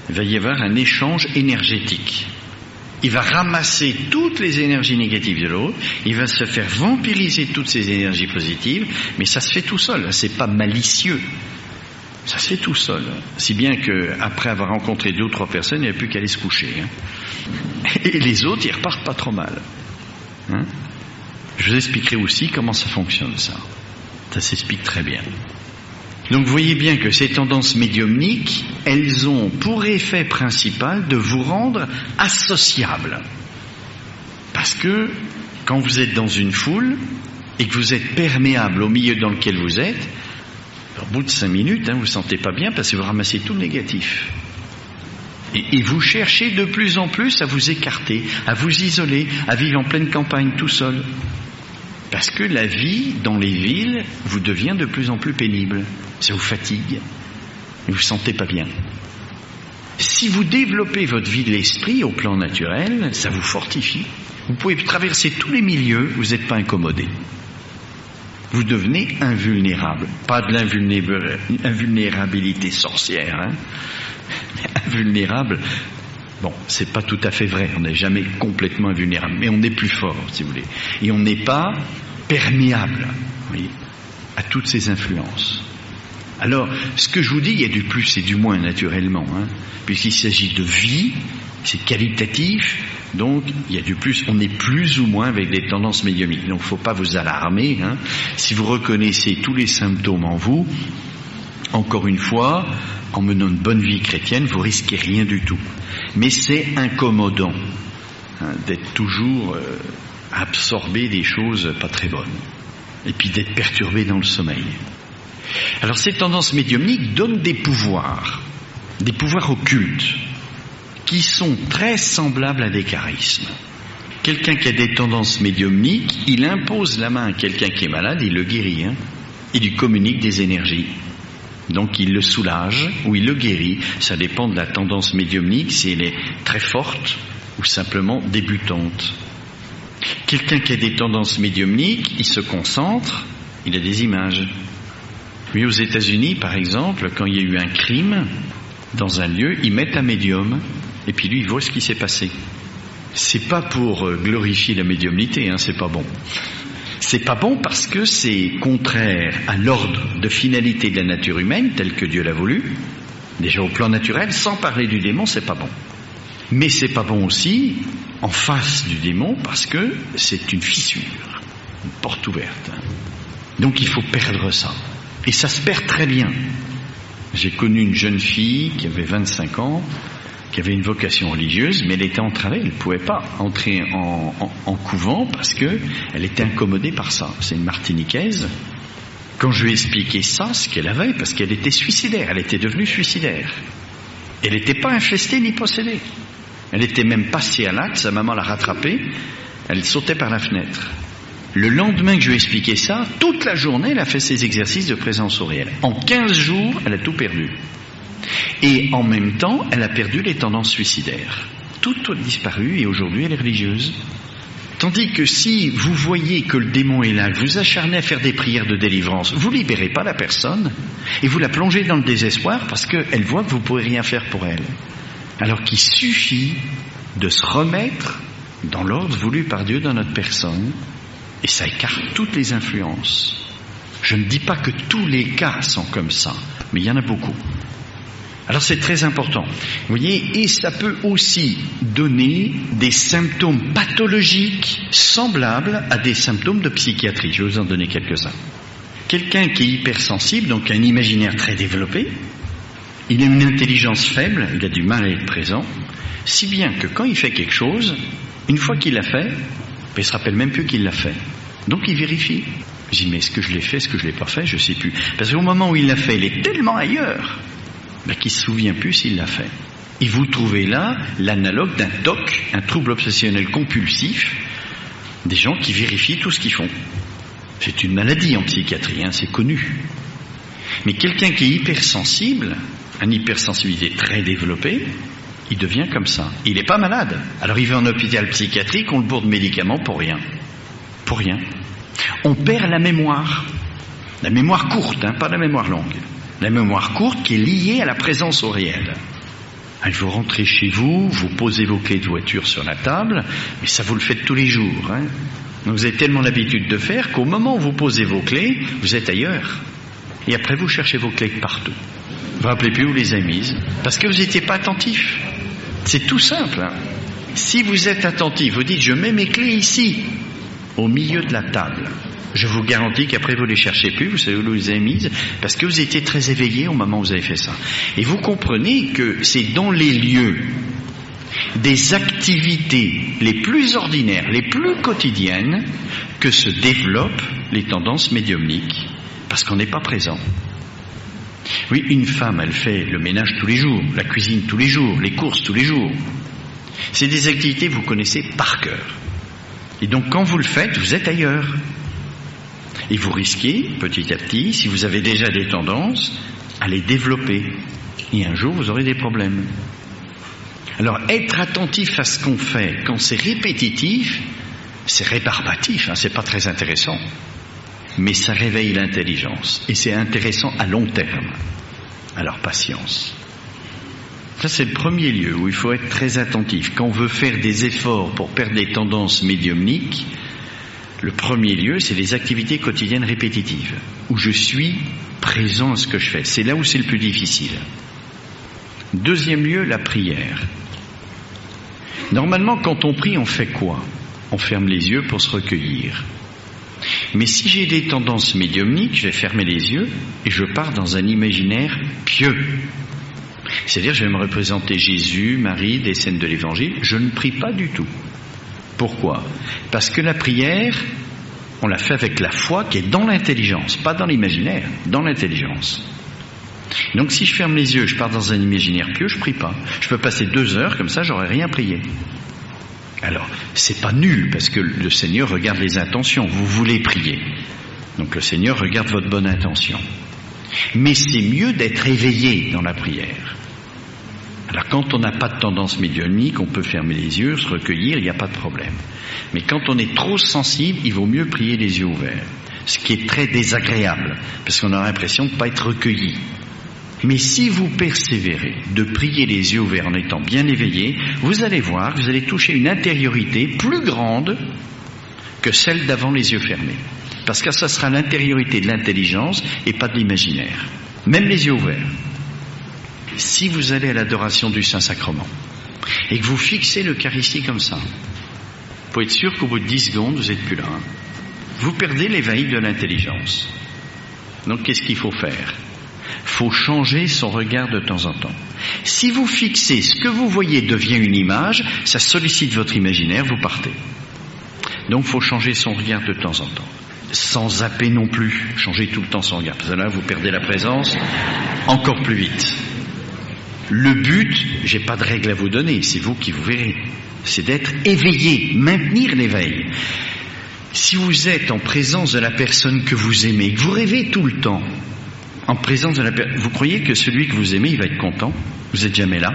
il va y avoir un échange énergétique. Il va ramasser toutes les énergies négatives de l'autre, il va se faire vampiriser toutes ces énergies positives, mais ça se fait tout seul, c'est pas malicieux. Ça se fait tout seul. Si bien qu'après avoir rencontré 2 ou 3 personnes, il n'y a plus qu'à aller se coucher. Et les autres, ils repartent pas trop mal. Je vous expliquerai aussi comment ça fonctionne, ça. Ça s'explique très bien. Donc vous voyez bien que ces tendances médiumniques, elles ont pour effet principal de vous rendre associable. Parce que quand vous êtes dans une foule et que vous êtes perméable au milieu dans lequel vous êtes, au bout de 5 minutes, vous ne vous sentez pas bien parce que vous ramassez tout le négatif. Et vous cherchez de plus en plus à vous écarter, à vous isoler, à vivre en pleine campagne tout seul. Parce que la vie dans les villes vous devient de plus en plus pénible. Ça vous fatigue. Vous ne vous sentez pas bien. Si vous développez votre vie de l'esprit au plan naturel, ça vous fortifie. Vous pouvez traverser tous les milieux, vous n'êtes pas incommodé. Vous devenez invulnérable. Pas de l'invulnérabilité sorcière. Invulnérable, bon, c'est pas tout à fait vrai. On n'est jamais complètement invulnérable, mais on est plus fort, si vous voulez. Et on n'est pas perméable, vous voyez, à toutes ces influences. Alors, ce que je vous dis, il y a du plus et du moins naturellement, puisqu'il s'agit de vie, c'est qualitatif, donc il y a du plus, on est plus ou moins avec des tendances médiumniques. Donc il ne faut pas vous alarmer, Si vous reconnaissez tous les symptômes en vous, encore une fois, en menant une bonne vie chrétienne, vous risquez rien du tout. Mais c'est incommodant d'être toujours absorbé des choses pas très bonnes. Et puis d'être perturbé dans le sommeil. Alors ces tendances médiumniques donnent des pouvoirs occultes, qui sont très semblables à des charismes. Quelqu'un qui a des tendances médiumniques, il impose la main à quelqu'un qui est malade, il le guérit, il lui communique des énergies. Donc il le soulage ou il le guérit, ça dépend de la tendance médiumnique, si elle est très forte ou simplement débutante. Quelqu'un qui a des tendances médiumniques, il se concentre, il a des images. Mais aux États-Unis, par exemple, quand il y a eu un crime dans un lieu, ils mettent un médium Et puis lui, il voit ce qui s'est passé. C'est pas pour glorifier la médiumnité, c'est pas bon. C'est pas bon parce que c'est contraire à l'ordre de finalité de la nature humaine, tel que Dieu l'a voulu. Déjà au plan naturel, sans parler du démon, c'est pas bon. Mais c'est pas bon aussi en face du démon parce que c'est une fissure, une porte ouverte. Donc il faut perdre ça. Et ça se perd très bien. J'ai connu une jeune fille qui avait 25 ans, qui avait une vocation religieuse, mais elle était entravée, elle ne pouvait pas entrer en couvent parce qu'elle était incommodée par ça. C'est une Martiniquaise. Quand je lui ai expliqué ça, ce qu'elle avait, parce qu'elle était suicidaire, elle était devenue suicidaire. Elle n'était pas infestée ni possédée. Elle était même passée à l'acte, sa maman l'a rattrapée, elle sautait par la fenêtre. Le lendemain que je lui ai expliqué ça, toute la journée, elle a fait ses exercices de présence au réel. En 15 jours, elle a tout perdu. Et en même temps, elle a perdu les tendances suicidaires. Tout a disparu et aujourd'hui, elle est religieuse. Tandis que si vous voyez que le démon est là, que vous acharnez à faire des prières de délivrance, vous libérez pas la personne et vous la plongez dans le désespoir parce qu'elle voit que vous ne pouvez rien faire pour elle. Alors qu'il suffit de se remettre dans l'ordre voulu par Dieu dans notre personne et ça écarte toutes les influences. Je ne dis pas que tous les cas sont comme ça, mais il y en a beaucoup. Alors c'est très important, vous voyez, et ça peut aussi donner des symptômes pathologiques semblables à des symptômes de psychiatrie. Je vais vous en donner quelques-uns. Quelqu'un qui est hypersensible, donc un imaginaire très développé, il a une intelligence faible, il a du mal à être présent, si bien que quand il fait quelque chose, une fois qu'il l'a fait, il ne se rappelle même plus qu'il l'a fait. Donc il vérifie. Je dis, mais est-ce que je l'ai fait, est-ce que je ne l'ai pas fait, je ne sais plus. Parce qu'au moment où il l'a fait, il est tellement ailleurs qu'il ne se souvient plus s'il l'a fait. Et vous trouvez là l'analogue d'un TOC, un trouble obsessionnel compulsif, des gens qui vérifient tout ce qu'ils font. C'est une maladie en psychiatrie, c'est connu. Mais quelqu'un qui est hypersensible, une hypersensibilité très développée, il devient comme ça. Il n'est pas malade. Alors il va en hôpital psychiatrique, on le bourre de médicaments pour rien. Pour rien. On perd la mémoire. La mémoire courte, pas la mémoire longue. La mémoire courte qui est liée à la présence au réel. Vous rentrez chez vous, vous posez vos clés de voiture sur la table, mais ça vous le faites tous les jours. Donc vous avez tellement l'habitude de faire qu'au moment où vous posez vos clés, vous êtes ailleurs. Et après vous cherchez vos clés partout. Vous ne vous rappelez plus où vous les avez mises, parce que vous n'étiez pas attentif. C'est tout simple. Si vous êtes attentif, vous dites je mets mes clés ici, au milieu de la table. Je vous garantis qu'après vous les cherchez plus, vous savez où vous les avez mises, parce que vous étiez très éveillé au moment où vous avez fait ça. Et vous comprenez que c'est dans les lieux des activités les plus ordinaires, les plus quotidiennes, que se développent les tendances médiumniques, parce qu'on n'est pas présent. Oui, une femme, elle fait le ménage tous les jours, la cuisine tous les jours, les courses tous les jours. C'est des activités que vous connaissez par cœur. Et donc quand vous le faites, vous êtes ailleurs. Et vous risquez, petit à petit, si vous avez déjà des tendances, à les développer. Et un jour, vous aurez des problèmes. Alors, être attentif à ce qu'on fait, quand c'est répétitif, c'est rébarbatif, c'est pas très intéressant. Mais ça réveille l'intelligence. Et c'est intéressant à long terme. Alors, patience. Ça, c'est le premier lieu où il faut être très attentif. Quand on veut faire des efforts pour perdre des tendances médiumniques, le premier lieu, c'est les activités quotidiennes répétitives, où je suis présent à ce que je fais. C'est là où c'est le plus difficile. Deuxième lieu, la prière. Normalement, quand on prie, on fait quoi? On ferme les yeux pour se recueillir. Mais si j'ai des tendances médiumniques, je vais fermer les yeux et je pars dans un imaginaire pieux. C'est-à-dire, je vais me représenter Jésus, Marie, des scènes de l'Évangile. Je ne prie pas du tout. Pourquoi? Parce que la prière, on la fait avec la foi qui est dans l'intelligence, pas dans l'imaginaire, dans l'intelligence. Donc si je ferme les yeux, je pars dans un imaginaire pieux, je prie pas. Je peux passer 2 heures comme ça, j'aurais rien prié. Alors, c'est pas nul, parce que le Seigneur regarde les intentions, vous voulez prier. Donc le Seigneur regarde votre bonne intention. Mais c'est mieux d'être éveillé dans la prière. Alors quand on n'a pas de tendance médiumnique, on peut fermer les yeux, se recueillir, il n'y a pas de problème. Mais quand on est trop sensible, il vaut mieux prier les yeux ouverts. Ce qui est très désagréable, parce qu'on a l'impression de ne pas être recueilli. Mais si vous persévérez de prier les yeux ouverts en étant bien éveillé, vous allez voir, vous allez toucher une intériorité plus grande que celle d'avant les yeux fermés. Parce que ça sera l'intériorité de l'intelligence et pas de l'imaginaire. Même les yeux ouverts. Si vous allez à l'adoration du Saint-Sacrement et que vous fixez l'Eucharistie comme ça, vous pouvez être sûr qu'au bout de 10 secondes, vous n'êtes plus là. Vous perdez l'éveil de l'intelligence. Donc qu'est-ce qu'il faut faire ? Il faut changer son regard de temps en temps. Si vous fixez, ce que vous voyez devient une image, ça sollicite votre imaginaire, vous partez. Donc il faut changer son regard de temps en temps. Sans zapper non plus, changer tout le temps son regard. Parce que là, vous perdez la présence encore plus vite. Le but, j'ai pas de règle à vous donner, c'est vous qui vous verrez. C'est d'être éveillé, maintenir l'éveil. Si vous êtes en présence de la personne que vous aimez, que vous rêvez tout le temps, en présence de la personne, vous croyez que celui que vous aimez, il va être content ? Vous n'êtes jamais là.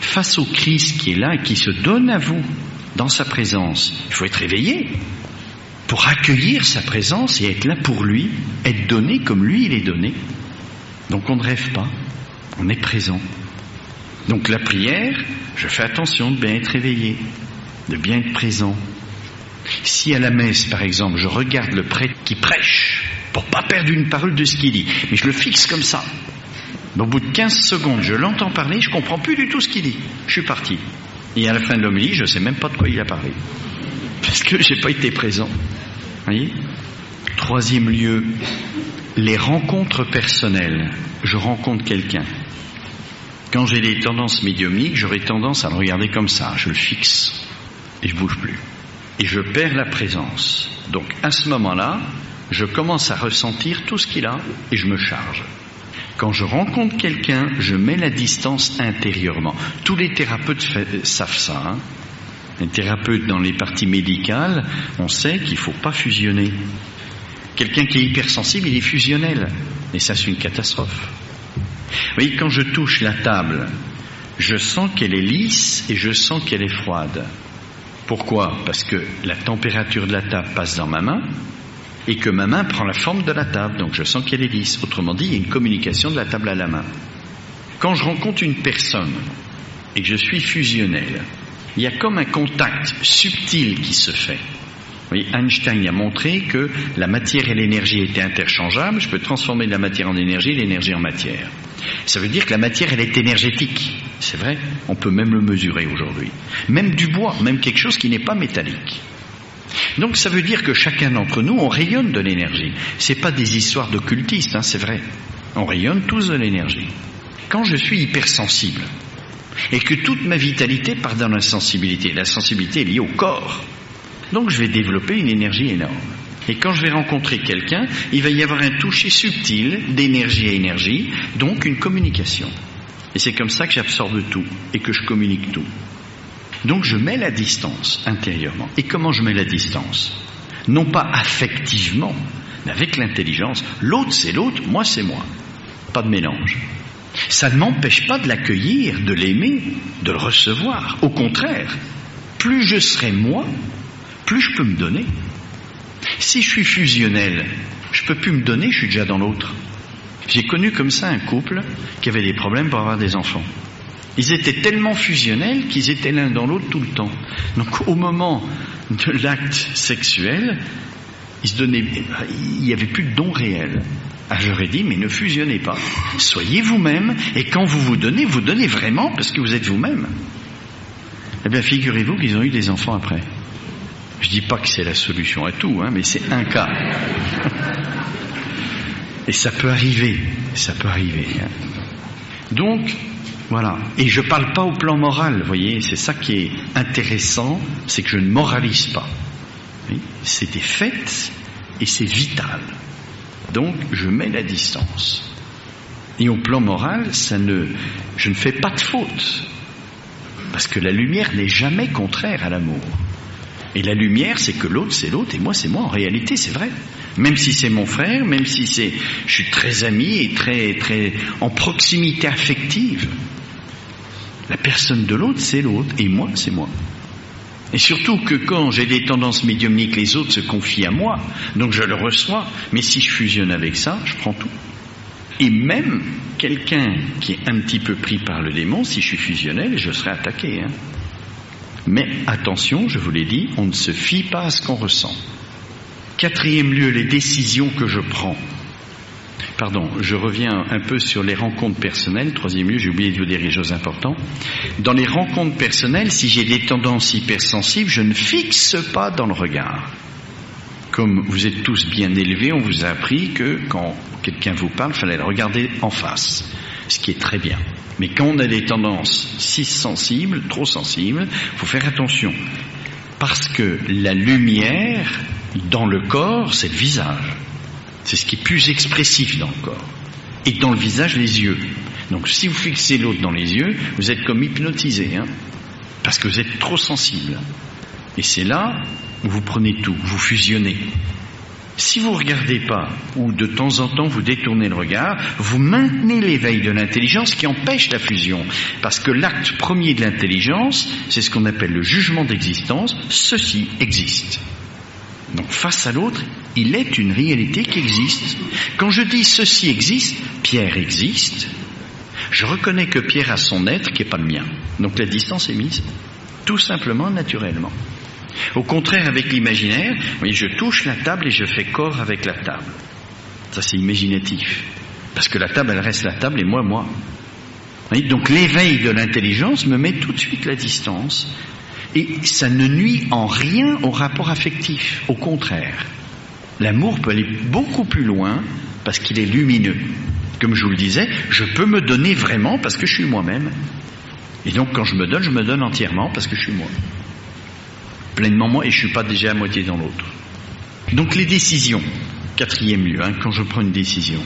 Face au Christ qui est là et qui se donne à vous dans sa présence, il faut être éveillé pour accueillir sa présence et être là pour lui, être donné comme lui il est donné. Donc on ne rêve pas, on est présent. Donc la prière, je fais attention de bien être éveillé, de bien être présent. Si à la messe, par exemple, je regarde le prêtre qui prêche, pour pas perdre une parole de ce qu'il dit, mais je le fixe comme ça, au bout de 15 secondes, je l'entends parler, je comprends plus du tout ce qu'il dit. Je suis parti. Et à la fin de l'homélie, je sais même pas de quoi il a parlé. Parce que j'ai pas été présent. Voyez ? Troisième lieu, les rencontres personnelles. Je rencontre quelqu'un. Quand j'ai des tendances médiumniques, j'aurais tendance à le regarder comme ça. Je le fixe. Et je bouge plus. Et je perds la présence. Donc à ce moment-là, je commence à ressentir tout ce qu'il a et je me charge. Quand je rencontre quelqu'un, je mets la distance intérieurement. Tous les thérapeutes savent ça. Hein. Les thérapeutes dans les parties médicales, on sait qu'il ne faut pas fusionner. Quelqu'un qui est hypersensible, il est fusionnel. Et ça, c'est une catastrophe. Vous voyez, quand je touche la table, je sens qu'elle est lisse et je sens qu'elle est froide. Pourquoi ? Parce que la température de la table passe dans ma main et que ma main prend la forme de la table, donc je sens qu'elle est lisse. Autrement dit, il y a une communication de la table à la main. Quand je rencontre une personne et que je suis fusionnel, il y a comme un contact subtil qui se fait. Vous voyez, Einstein a montré que la matière et l'énergie étaient interchangeables. Je peux transformer de la matière en énergie, l'énergie en matière. Ça veut dire que la matière, elle est énergétique. C'est vrai, on peut même le mesurer aujourd'hui. Même du bois, même quelque chose qui n'est pas métallique. Donc ça veut dire que chacun d'entre nous, on rayonne de l'énergie. C'est pas des histoires d'occultistes, hein, c'est vrai. On rayonne tous de l'énergie. Quand je suis hypersensible, et que toute ma vitalité part dans la sensibilité est liée au corps, donc je vais développer une énergie énorme. Et quand je vais rencontrer quelqu'un, il va y avoir un toucher subtil d'énergie à énergie, donc une communication. Et c'est comme ça que j'absorbe tout et que je communique tout. Donc je mets la distance intérieurement. Et comment je mets la distance ? Non pas affectivement, mais avec l'intelligence. L'autre c'est l'autre, moi c'est moi. Pas de mélange. Ça ne m'empêche pas de l'accueillir, de l'aimer, de le recevoir. Au contraire, plus je serai moi, plus je peux me donner. Si je suis fusionnel, je peux plus me donner, je suis déjà dans l'autre. J'ai connu comme ça un couple qui avait des problèmes pour avoir des enfants. Ils étaient tellement fusionnels qu'ils étaient l'un dans l'autre tout le temps. Donc au moment de l'acte sexuel, ils se donnaient, il n'y avait plus de don réel. Ah, j'aurais dit, mais ne fusionnez pas. Soyez vous-même, et quand vous donnez vraiment parce que vous êtes vous-même. Eh bien, figurez-vous qu'ils ont eu des enfants après. Je dis pas que c'est la solution à tout, hein, mais c'est un cas. Et ça peut arriver. Hein. Donc, voilà. Et je parle pas au plan moral, vous voyez, c'est ça qui est intéressant, c'est que je ne moralise pas. Oui, c'est des faits et c'est vital. Donc, je mets la distance. Et au plan moral, je ne fais pas de faute. Parce que la lumière n'est jamais contraire à l'amour. Et la lumière, c'est que l'autre, c'est l'autre, et moi, c'est moi. En réalité, c'est vrai. Même si c'est mon frère, même si je suis très ami et très, très en proximité affective. La personne de l'autre, c'est l'autre, et moi, c'est moi. Et surtout que quand j'ai des tendances médiumniques, les autres se confient à moi, donc je le reçois, mais si je fusionne avec ça, je prends tout. Et même quelqu'un qui est un petit peu pris par le démon, si je suis fusionnel, je serai attaqué. Mais attention, je vous l'ai dit, on ne se fie pas à ce qu'on ressent. 4e lieu, les décisions que je prends. Pardon, je reviens un peu sur les rencontres personnelles. 3e lieu, j'ai oublié de vous dire des choses importantes. Dans les rencontres personnelles, si j'ai des tendances hypersensibles, je ne fixe pas dans le regard. Comme vous êtes tous bien élevés, on vous a appris que quand quelqu'un vous parle, il fallait le regarder en face, ce qui est très bien. Mais quand on a des tendances si sensibles, trop sensibles, il faut faire attention. Parce que la lumière dans le corps, c'est le visage. C'est ce qui est plus expressif dans le corps. Et dans le visage, les yeux. Donc si vous fixez l'autre dans les yeux, vous êtes comme hypnotisé, parce que vous êtes trop sensible. Et c'est là où vous prenez tout, vous fusionnez. Si vous ne regardez pas, ou de temps en temps vous détournez le regard, vous maintenez l'éveil de l'intelligence qui empêche la fusion. Parce que l'acte premier de l'intelligence, c'est ce qu'on appelle le jugement d'existence, ceci existe. Donc face à l'autre, il est une réalité qui existe. Quand je dis ceci existe, Pierre existe, je reconnais que Pierre a son être qui n'est pas le mien. Donc la distance est mise, tout simplement, naturellement. Au contraire, avec l'imaginaire, je touche la table et je fais corps avec la table. Ça, c'est imaginatif. Parce que la table, elle reste la table et moi. Donc l'éveil de l'intelligence me met tout de suite la distance. Et ça ne nuit en rien au rapport affectif. Au contraire. L'amour peut aller beaucoup plus loin parce qu'il est lumineux. Comme je vous le disais, je peux me donner vraiment parce que je suis moi-même. Et donc quand je me donne entièrement parce que je suis moi. Pleinement moi, et je ne suis pas déjà à moitié dans l'autre. Donc les décisions, 4e lieu, quand je prends une décision.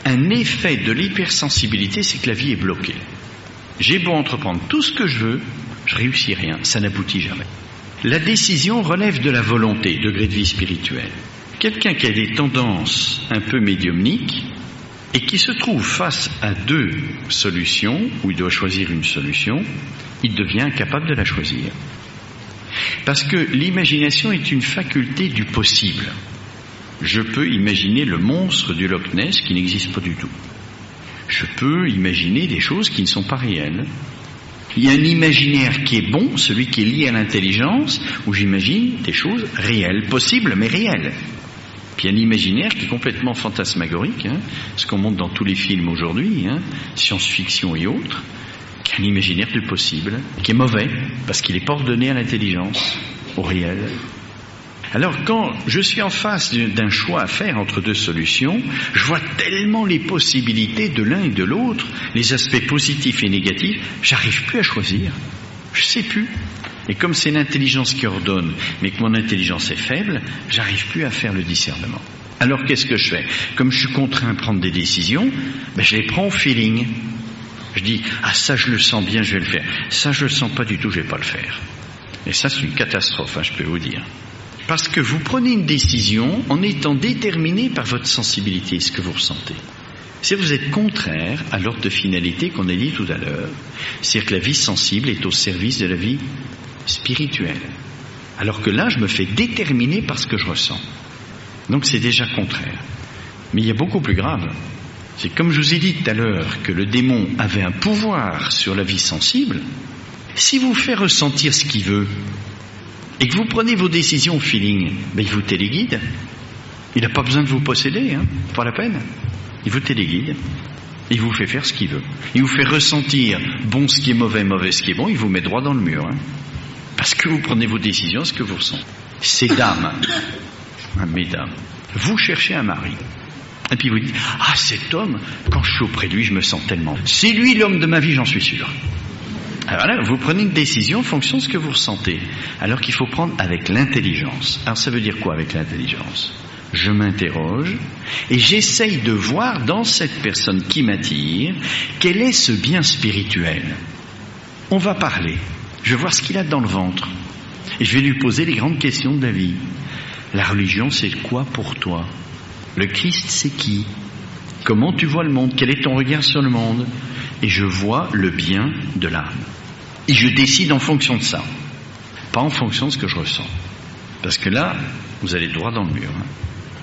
Un effet de l'hypersensibilité, c'est que la vie est bloquée. J'ai beau entreprendre tout ce que je veux, je réussis rien, ça n'aboutit jamais. La décision relève de la volonté, degré de vie spirituel. Quelqu'un qui a des tendances un peu médiumniques et qui se trouve face à 2 solutions, où il doit choisir une solution, il devient incapable de la choisir. Parce que l'imagination est une faculté du possible. Je peux imaginer le monstre du Loch Ness qui n'existe pas du tout. Je peux imaginer des choses qui ne sont pas réelles. Il y a un imaginaire qui est bon, celui qui est lié à l'intelligence, où j'imagine des choses réelles, possibles mais réelles. Puis il y a un imaginaire qui est complètement fantasmagorique, ce qu'on montre dans tous les films aujourd'hui, science-fiction et autres, qui est un imaginaire du possible, qui est mauvais, parce qu'il n'est pas ordonné à l'intelligence, au réel. Alors quand je suis en face d'un choix à faire entre 2 solutions, je vois tellement les possibilités de l'un et de l'autre, les aspects positifs et négatifs, j'arrive plus à choisir, je sais plus. Et comme c'est l'intelligence qui ordonne, mais que mon intelligence est faible, j'arrive plus à faire le discernement. Alors qu'est-ce que je fais? Comme je suis contraint à prendre des décisions, je les prends au feeling. Je dis, ça je le sens bien, je vais le faire. Ça je le sens pas du tout, je vais pas le faire. Et ça c'est une catastrophe, je peux vous dire. Parce que vous prenez une décision en étant déterminé par votre sensibilité, ce que vous ressentez. Si vous êtes contraire à l'ordre de finalité qu'on a dit tout à l'heure, c'est-à-dire que la vie sensible est au service de la vie spirituelle. Alors que là, je me fais déterminer par ce que je ressens. Donc c'est déjà contraire. Mais il y a beaucoup plus grave. C'est comme je vous ai dit tout à l'heure que le démon avait un pouvoir sur la vie sensible. Si vous fait ressentir ce qu'il veut et que vous prenez vos décisions au feeling, il vous téléguide. Il n'a pas besoin de vous posséder, pas la peine. Il vous téléguide. Il vous fait faire ce qu'il veut. Il vous fait ressentir bon ce qui est mauvais, mauvais ce qui est bon. Il vous met droit dans le mur. Parce que vous prenez vos décisions, ce que vous ressentez. Ces dames, mesdames, vous cherchez un mari. Et puis vous dites, cet homme, quand je suis auprès de lui, je me sens tellement. C'est lui l'homme de ma vie, j'en suis sûr. Alors là, vous prenez une décision en fonction de ce que vous ressentez. Alors qu'il faut prendre avec l'intelligence. Alors ça veut dire quoi avec l'intelligence? Je m'interroge et j'essaye de voir dans cette personne qui m'attire, quel est ce bien spirituel. On va parler. Je vais voir ce qu'il a dans le ventre. Et je vais lui poser les grandes questions de la vie. La religion, c'est quoi pour toi? Le Christ, c'est qui? Comment tu vois le monde? Quel est ton regard sur le monde? Et je vois le bien de l'âme. Et je décide en fonction de ça. Pas en fonction de ce que je ressens. Parce que là, vous allez droit dans le mur.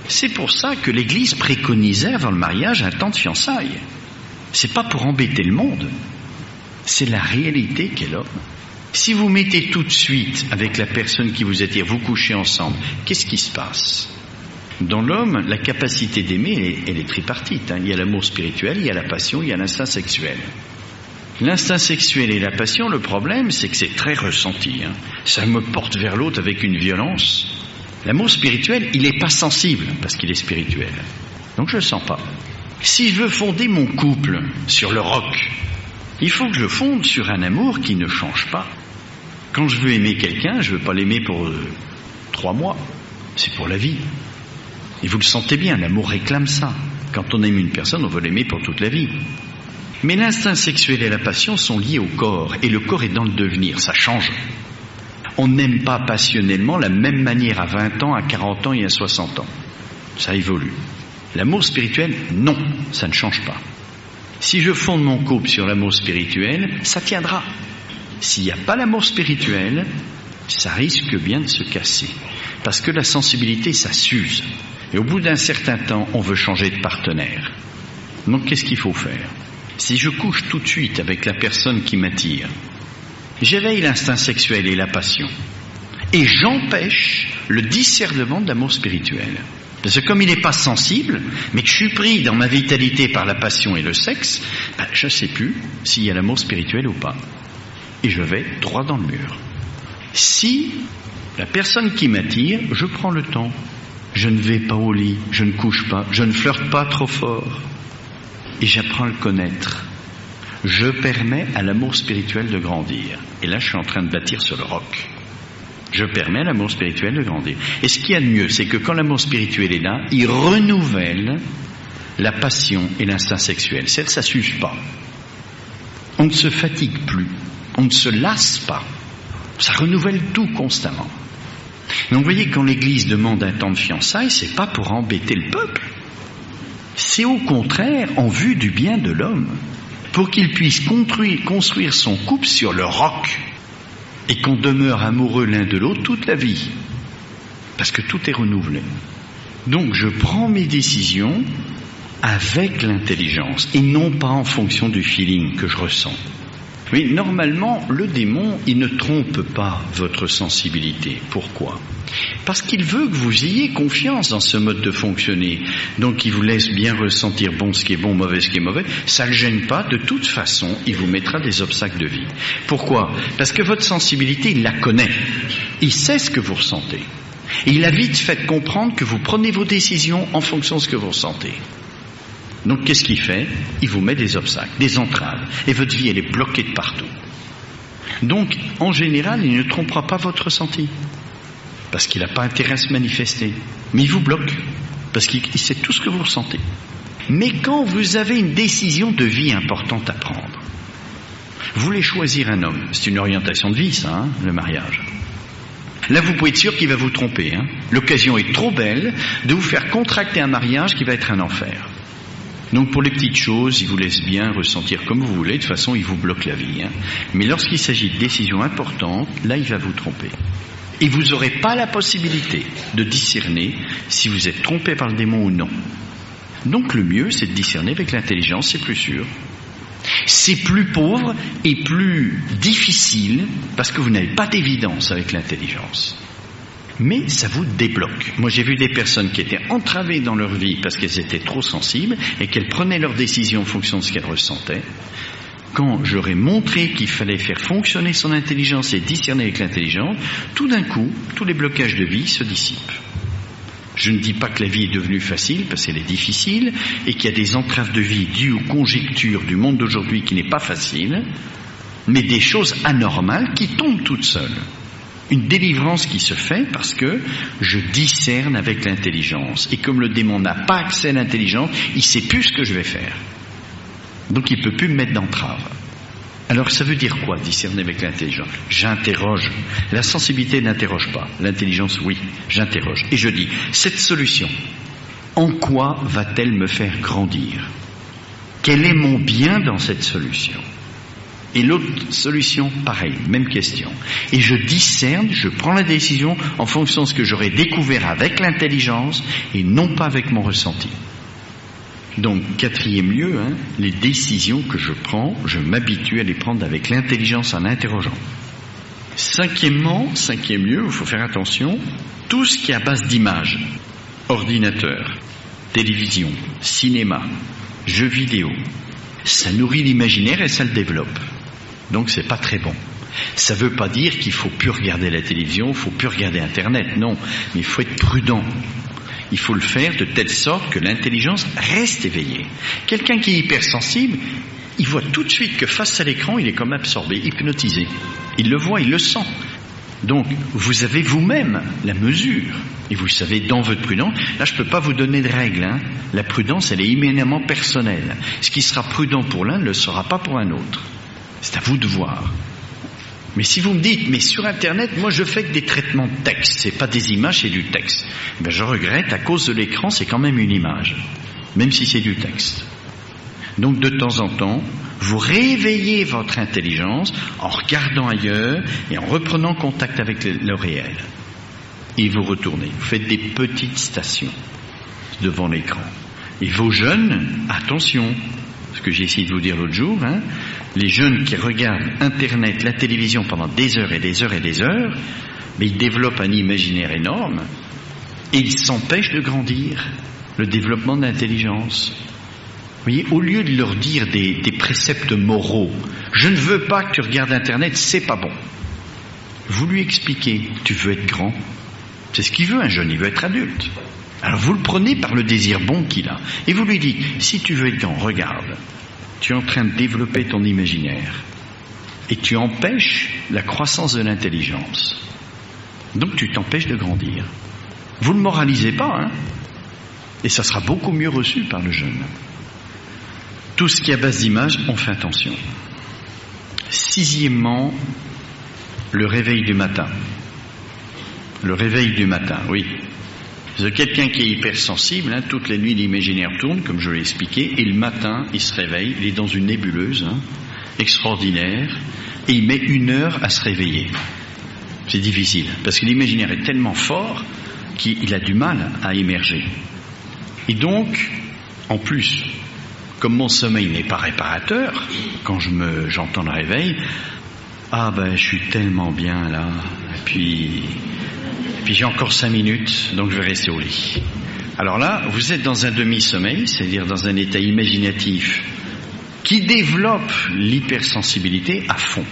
C'est pour ça que l'Église préconisait avant le mariage un temps de fiançailles. C'est pas pour embêter le monde. C'est la réalité qu'est l'homme. Si vous mettez tout de suite avec la personne qui vous attire, vous couchez ensemble, qu'est-ce qui se passe? Dans l'homme, la capacité d'aimer, elle est tripartite. Il y a l'amour spirituel, il y a la passion, il y a l'instinct sexuel. L'instinct sexuel et la passion, le problème, c'est que c'est très ressenti. Ça me porte vers l'autre avec une violence. L'amour spirituel, il n'est pas sensible parce qu'il est spirituel. Donc je ne le sens pas. Si je veux fonder mon couple sur le roc, il faut que je fonde sur un amour qui ne change pas. Quand je veux aimer quelqu'un, je ne veux pas l'aimer pour 3 mois. C'est pour la vie. Et vous le sentez bien, l'amour réclame ça. Quand on aime une personne, on veut l'aimer pour toute la vie. Mais l'instinct sexuel et la passion sont liés au corps, et le corps est dans le devenir, ça change. On n'aime pas passionnellement la même manière à 20 ans, à 40 ans et à 60 ans. Ça évolue. L'amour spirituel, non, ça ne change pas. Si je fonde mon couple sur l'amour spirituel, ça tiendra. S'il n'y a pas l'amour spirituel, ça risque bien de se casser. Parce que la sensibilité, ça s'use. Et au bout d'un certain temps, on veut changer de partenaire. Donc qu'est-ce qu'il faut faire? Si je couche tout de suite avec la personne qui m'attire, j'éveille l'instinct sexuel et la passion. Et j'empêche le discernement de l'amour spirituel. Parce que comme il n'est pas sensible, mais que je suis pris dans ma vitalité par la passion et le sexe, je ne sais plus s'il y a l'amour spirituel ou pas. Et je vais droit dans le mur. Si la personne qui m'attire, je prends le temps. Je ne vais pas au lit, je ne couche pas, je ne flirte pas trop fort. Et j'apprends à le connaître. Je permets à l'amour spirituel de grandir. Et là, je suis en train de bâtir sur le roc. Je permets à l'amour spirituel de grandir. Et ce qu'il y a de mieux, c'est que quand l'amour spirituel est là, il renouvelle la passion et l'instinct sexuel. Ça ne s'use pas. On ne se fatigue plus. On ne se lasse pas. Ça renouvelle tout constamment. Donc vous voyez, quand l'Église demande un temps de fiançailles, c'est pas pour embêter le peuple. C'est au contraire en vue du bien de l'homme, pour qu'il puisse construire son couple sur le roc, et qu'on demeure amoureux l'un de l'autre toute la vie, parce que tout est renouvelé. Donc je prends mes décisions avec l'intelligence, et non pas en fonction du feeling que je ressens. Oui, normalement, le démon, il ne trompe pas votre sensibilité. Pourquoi? Parce qu'il veut que vous ayez confiance dans ce mode de fonctionner. Donc il vous laisse bien ressentir bon ce qui est bon, mauvais ce qui est mauvais. Ça ne le gêne pas. De toute façon, il vous mettra des obstacles de vie. Pourquoi? Parce que votre sensibilité, il la connaît. Il sait ce que vous ressentez. Et il a vite fait comprendre que vous prenez vos décisions en fonction de ce que vous ressentez. Donc qu'est-ce qu'il fait? Il vous met des obstacles, des entraves. Et votre vie, elle est bloquée de partout. Donc, en général, il ne trompera pas votre ressenti. Parce qu'il n'a pas intérêt à se manifester. Mais il vous bloque. Parce qu'il sait tout ce que vous ressentez. Mais quand vous avez une décision de vie importante à prendre, vous voulez choisir un homme. C'est une orientation de vie, ça, le mariage. Là, vous pouvez être sûr qu'il va vous tromper. L'occasion est trop belle de vous faire contracter un mariage qui va être un enfer. Donc pour les petites choses, il vous laisse bien ressentir comme vous voulez, de toute façon il vous bloque la vie. Mais lorsqu'il s'agit de décisions importantes, là il va vous tromper. Et vous n'aurez pas la possibilité de discerner si vous êtes trompé par le démon ou non. Donc le mieux c'est de discerner avec l'intelligence, c'est plus sûr. C'est plus pauvre et plus difficile parce que vous n'avez pas d'évidence avec l'intelligence. Mais ça vous débloque. Moi, j'ai vu des personnes qui étaient entravées dans leur vie parce qu'elles étaient trop sensibles et qu'elles prenaient leurs décisions en fonction de ce qu'elles ressentaient. Quand j'aurais montré qu'il fallait faire fonctionner son intelligence et discerner avec l'intelligence, tout d'un coup, tous les blocages de vie se dissipent. Je ne dis pas que la vie est devenue facile, parce qu'elle est difficile, et qu'il y a des entraves de vie dues aux conjectures du monde d'aujourd'hui qui n'est pas facile, mais des choses anormales qui tombent toutes seules. Une délivrance qui se fait parce que je discerne avec l'intelligence. Et comme le démon n'a pas accès à l'intelligence, il ne sait plus ce que je vais faire. Donc il ne peut plus me mettre d'entrave. Alors ça veut dire quoi, discerner avec l'intelligence? J'interroge. La sensibilité n'interroge pas. L'intelligence, oui, j'interroge. Et je dis, cette solution, en quoi va-t-elle me faire grandir? Quel est mon bien dans cette solution? Et l'autre solution, pareil, même question. Et je discerne, je prends la décision en fonction de ce que j'aurais découvert avec l'intelligence et non pas avec mon ressenti. Donc, 4e lieu, les décisions que je prends, je m'habitue à les prendre avec l'intelligence en interrogeant. 5e lieu, il faut faire attention, tout ce qui est à base d'images, ordinateur, télévision, cinéma, jeux vidéo, ça nourrit l'imaginaire et ça le développe. Donc c'est pas très bon. Ça veut pas dire qu'il faut plus regarder la télévision, il faut plus regarder Internet, non, mais il faut être prudent. Il faut le faire de telle sorte que l'intelligence reste éveillée. Quelqu'un qui est hypersensible, il voit tout de suite que face à l'écran, il est comme absorbé, hypnotisé. Il le voit, il le sent. Donc, vous avez vous-même la mesure. Et vous savez, dans votre prudence, là, je ne peux pas vous donner de règles. La prudence, elle est immédiatement personnelle. Ce qui sera prudent pour l'un ne le sera pas pour un autre. C'est à vous de voir. Mais si vous me dites, mais sur Internet, moi je fais que des traitements de texte, c'est pas des images, c'est du texte. Ben, je regrette, à cause de l'écran, c'est quand même une image, même si c'est du texte. Donc de temps en temps, vous réveillez votre intelligence en regardant ailleurs et en reprenant contact avec le réel. Et vous retournez, vous faites des petites stations devant l'écran. Et vos jeunes, attention, ce que j'ai essayé de vous dire l'autre jour, les jeunes qui regardent Internet, la télévision pendant des heures et des heures et des heures, mais ils développent un imaginaire énorme et ils s'empêchent de grandir, le développement de l'intelligence. Vous voyez, au lieu de leur dire des préceptes moraux, je ne veux pas que tu regardes Internet, c'est pas bon. Vous lui expliquez, tu veux être grand. C'est ce qu'il veut, un jeune, il veut être adulte. Alors vous le prenez par le désir bon qu'il a. Et vous lui dites, si tu veux être grand, regarde, tu es en train de développer ton imaginaire. Et tu empêches la croissance de l'intelligence. Donc tu t'empêches de grandir. Vous ne le moralisez pas, et ça sera beaucoup mieux reçu par le jeune. Tout ce qui est à base d'images, on fait attention. 6e, le réveil du matin. Le réveil du matin, oui. C'est quelqu'un qui est hypersensible, toutes les nuits l'imaginaire tourne, comme je l'ai expliqué, et le matin, il se réveille, il est dans une nébuleuse extraordinaire, et il met 1 heure à se réveiller. C'est difficile, parce que l'imaginaire est tellement fort qu'il a du mal à émerger. Et donc, en plus, comme mon sommeil n'est pas réparateur, quand j'entends le réveil, je suis tellement bien là, et puis j'ai encore 5 minutes, donc je vais rester au lit. Alors là, vous êtes dans un demi-sommeil, c'est-à-dire dans un état imaginatif qui développe l'hypersensibilité à fond.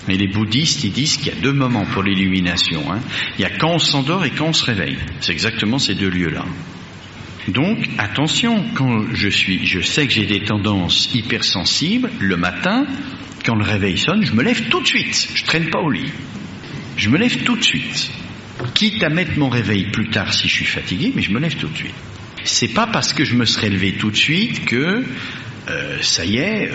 Mais les bouddhistes, ils disent qu'il y a 2 moments pour l'illumination. Il y a quand on s'endort et quand on se réveille. C'est exactement ces 2 lieux-là. Donc, attention, quand je sais que j'ai des tendances hypersensibles, le matin, quand le réveil sonne, je me lève tout de suite. Je traîne pas au lit. Je me lève tout de suite. Quitte à mettre mon réveil plus tard si je suis fatigué, mais je me lève tout de suite. C'est pas parce que je me serais levé tout de suite que ça y est,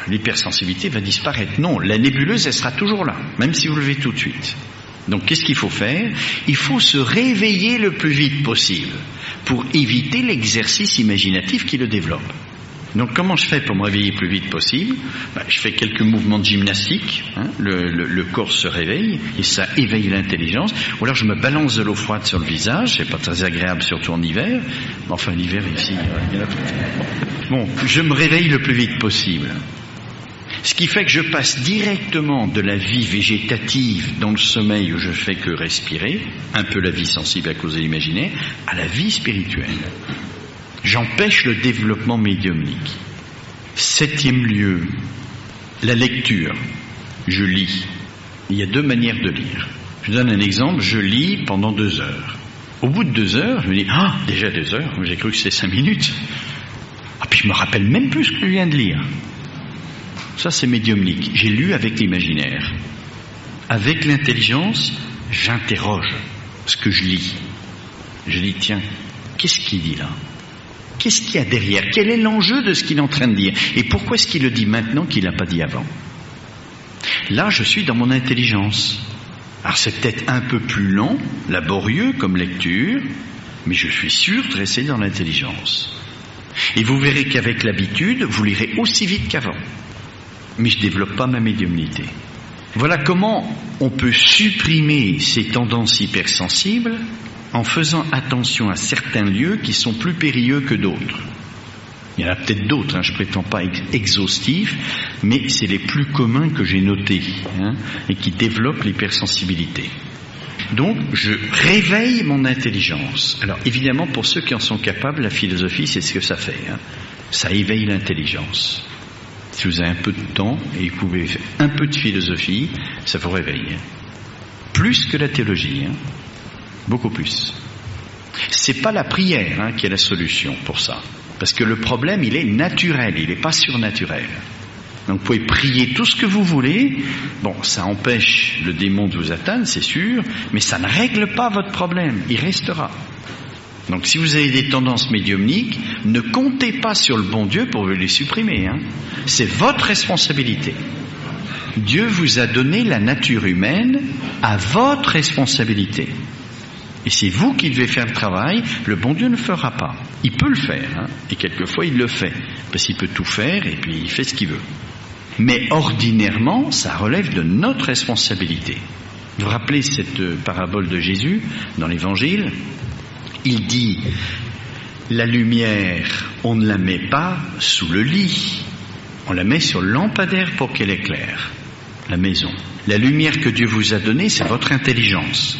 l'hypersensibilité va disparaître. Non, la nébuleuse, elle sera toujours là, même si vous levez tout de suite. Donc qu'est-ce qu'il faut faire? Il faut se réveiller le plus vite possible pour éviter l'exercice imaginatif qui le développe. Donc comment je fais pour me réveiller le plus vite possible? Je fais quelques mouvements de gymnastique, le corps se réveille et ça éveille l'intelligence. Ou alors je me balance de l'eau froide sur le visage, c'est pas très agréable surtout en hiver. Enfin l'hiver ici, il y en a tout. Bon, je me réveille le plus vite possible. Ce qui fait que je passe directement de la vie végétative dans le sommeil où je fais que respirer, un peu la vie sensible à cause de l'imaginaire, à la vie spirituelle. J'empêche le développement médiumnique. 7e lieu, la lecture. Je lis. Il y a 2 manières de lire. Je donne un exemple, je lis pendant 2 heures. Au bout de 2 heures, je me dis, déjà 2 heures, j'ai cru que c'était 5 minutes. Puis je me rappelle même plus ce que je viens de lire. Ça, c'est médiumnique. J'ai lu avec l'imaginaire. Avec l'intelligence, j'interroge ce que je lis. Je dis, tiens, qu'est-ce qu'il dit là? Qu'est-ce qu'il y a derrière? Quel est l'enjeu de ce qu'il est en train de dire? Et pourquoi est-ce qu'il le dit maintenant qu'il n'a pas dit avant? Là, je suis dans mon intelligence. Alors, c'est peut-être un peu plus lent, laborieux comme lecture, mais je suis sûr de rester dans l'intelligence. Et vous verrez qu'avec l'habitude, vous lirez aussi vite qu'avant. mais je développe pas ma médiumnité. Voilà comment on peut supprimer ces tendances hypersensibles en faisant attention à certains lieux qui sont plus périlleux que d'autres. Il y en a peut-être d'autres, je ne prétends pas exhaustif, mais c'est les plus communs que j'ai notés et qui développent l'hypersensibilité. Donc, je réveille mon intelligence. Alors, évidemment, pour ceux qui en sont capables, la philosophie, c'est ce que ça fait. Ça éveille l'intelligence. Si vous avez un peu de temps et que vous pouvez faire un peu de philosophie, ça vous réveille. Plus que la théologie, beaucoup plus. C'est pas la prière qui est la solution pour ça. Parce que le problème, il est naturel, il n'est pas surnaturel. Donc vous pouvez prier tout ce que vous voulez, bon, ça empêche le démon de vous atteindre, c'est sûr, mais ça ne règle pas votre problème, il restera. Donc si vous avez des tendances médiumniques, ne comptez pas sur le bon Dieu pour les supprimer, c'est votre responsabilité. Dieu vous a donné la nature humaine à votre responsabilité. Et c'est vous qui devez faire le travail, le bon Dieu ne le fera pas. Il peut le faire, et quelquefois il le fait, parce qu'il peut tout faire et puis il fait ce qu'il veut. Mais ordinairement, ça relève de notre responsabilité. Vous vous rappelez cette parabole de Jésus dans l'Évangile ? Il dit, la lumière, on ne la met pas sous le lit, on la met sur le lampadaire pour qu'elle éclaire la maison. La lumière que Dieu vous a donnée, c'est votre intelligence.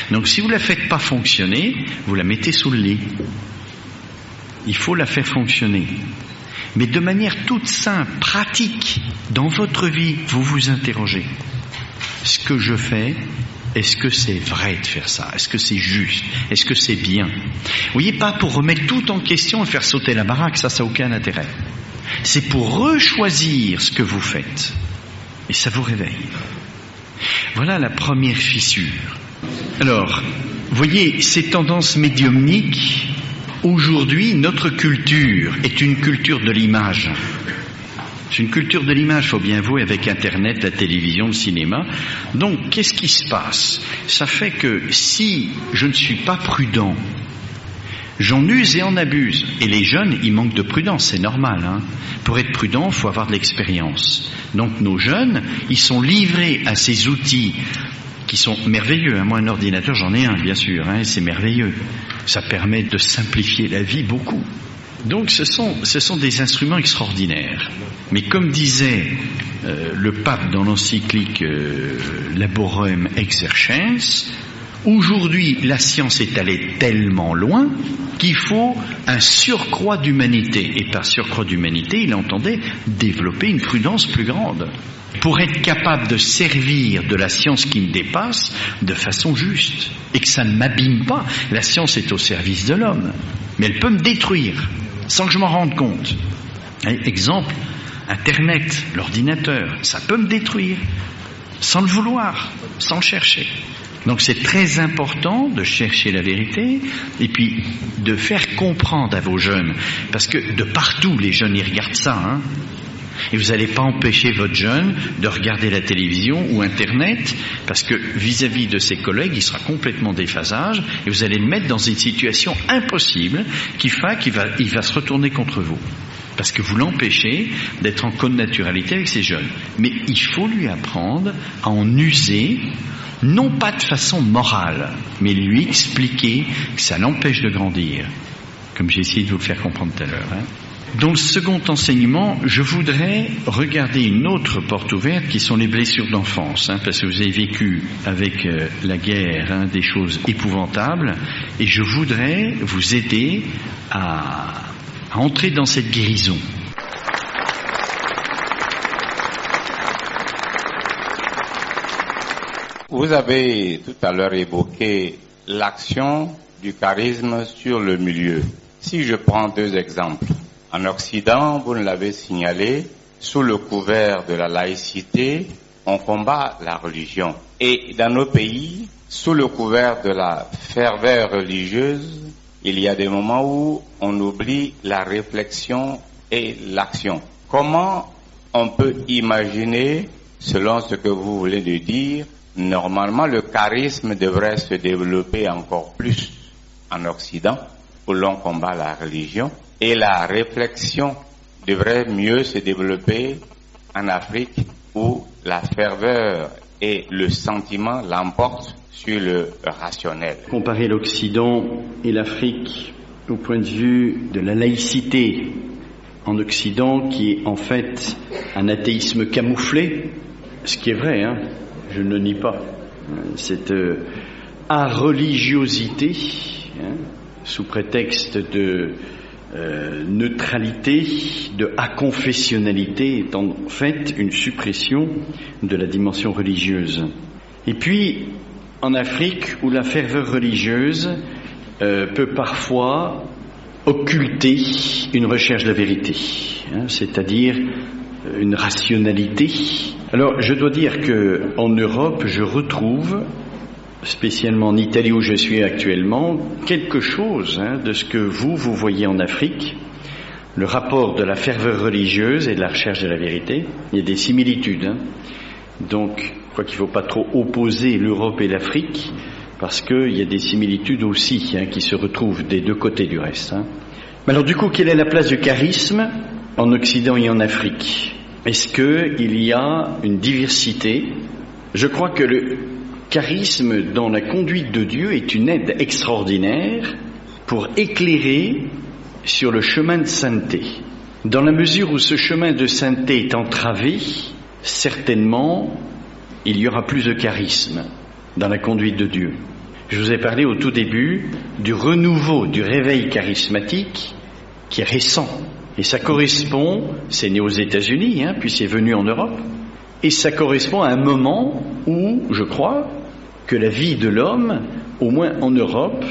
Donc si vous ne la faites pas fonctionner, vous la mettez sous le lit. Il faut la faire fonctionner. Mais de manière toute simple, pratique, dans votre vie, vous vous interrogez. Ce que je fais, est-ce que c'est vrai de faire ça ? Est-ce que c'est juste ? Est-ce que c'est bien ? Vous voyez, pas pour remettre tout en question et faire sauter la baraque, ça n'a aucun intérêt. C'est pour rechoisir ce que vous faites. Et ça vous réveille. Voilà la première fissure. Alors, voyez, ces tendances médiumniques, aujourd'hui, notre culture est une culture de l'image. C'est une culture de l'image, il faut bien avouer, avec Internet, la télévision, le cinéma. Donc, qu'est-ce qui se passe ? Ça fait que si je ne suis pas prudent, j'en use et en abuse. Et les jeunes, ils manquent de prudence, c'est normal. Pour être prudent, il faut avoir de l'expérience. Donc, nos jeunes, ils sont livrés à ces outils qui sont merveilleux. Moi, un ordinateur, j'en ai un, bien sûr, c'est merveilleux. Ça permet de simplifier la vie beaucoup. Donc, ce sont des instruments extraordinaires. Mais comme disait le pape dans l'encyclique Laborem Exercens, aujourd'hui, la science est allée tellement loin qu'il faut un surcroît d'humanité. Et par surcroît d'humanité, il entendait développer une prudence plus grande, pour être capable de servir de la science qui me dépasse de façon juste, et que ça ne m'abîme pas. La science est au service de l'homme, mais elle peut me détruire, sans que je m'en rende compte. Exemple, Internet, l'ordinateur, ça peut me détruire, sans le vouloir, sans le chercher. Donc c'est très important de chercher la vérité et puis de faire comprendre à vos jeunes, parce que de partout les jeunes ils regardent ça, et vous n'allez pas empêcher votre jeune de regarder la télévision ou Internet, parce que vis-à-vis de ses collègues il sera complètement déphasage et vous allez le mettre dans une situation impossible qui fait qu'il va se retourner contre vous. Parce que vous l'empêchez d'être en connaturalité avec ces jeunes. Mais il faut lui apprendre à en user, non pas de façon morale, mais lui expliquer que ça l'empêche de grandir. Comme j'ai essayé de vous le faire comprendre tout à l'heure. Dans le second enseignement, je voudrais regarder une autre porte ouverte qui sont les blessures d'enfance, parce que vous avez vécu avec la guerre des choses épouvantables, et je voudrais vous aider à entrer dans cette guérison. Vous avez tout à l'heure évoqué l'action du charisme sur le milieu. Si je prends deux exemples. En Occident, vous nous l'avez signalé, sous le couvert de la laïcité, on combat la religion. Et dans nos pays, sous le couvert de la ferveur religieuse, il y a des moments où on oublie la réflexion et l'action. Comment on peut imaginer, selon ce que vous voulez de dire, normalement le charisme devrait se développer encore plus en Occident, où l'on combat la religion, et la réflexion devrait mieux se développer en Afrique où la ferveur et le sentiment l'emportent sur le rationnel. Comparer l'Occident et l'Afrique au point de vue de la laïcité en Occident, qui est en fait un athéisme camouflé, ce qui est vrai, je ne le nie pas, cette areligiosité, sous prétexte de neutralité, de aconfessionnalité, est en fait une suppression de la dimension religieuse. Et puis, en Afrique, où la ferveur religieuse peut parfois occulter une recherche de la vérité, c'est-à-dire une rationalité. Alors, je dois dire que en Europe, je retrouve, spécialement en Italie où je suis actuellement, quelque chose de ce que vous voyez en Afrique, le rapport de la ferveur religieuse et de la recherche de la vérité. Il y a des similitudes. Donc, je crois qu'il ne faut pas trop opposer l'Europe et l'Afrique, parce qu'il y a des similitudes aussi qui se retrouvent des deux côtés du reste. Mais alors, du coup, quelle est la place du charisme en Occident et en Afrique? Est-ce qu'il y a une diversité? Je crois que le charisme dans la conduite de Dieu est une aide extraordinaire pour éclairer sur le chemin de sainteté. Dans la mesure où ce chemin de sainteté est entravé, certainement, il y aura plus de charisme dans la conduite de Dieu. Je vous ai parlé au tout début du renouveau, du réveil charismatique qui est récent. Et ça correspond, c'est né aux États-Unis, puis c'est venu en Europe, et ça correspond à un moment où, je crois, que la vie de l'homme, au moins en Europe,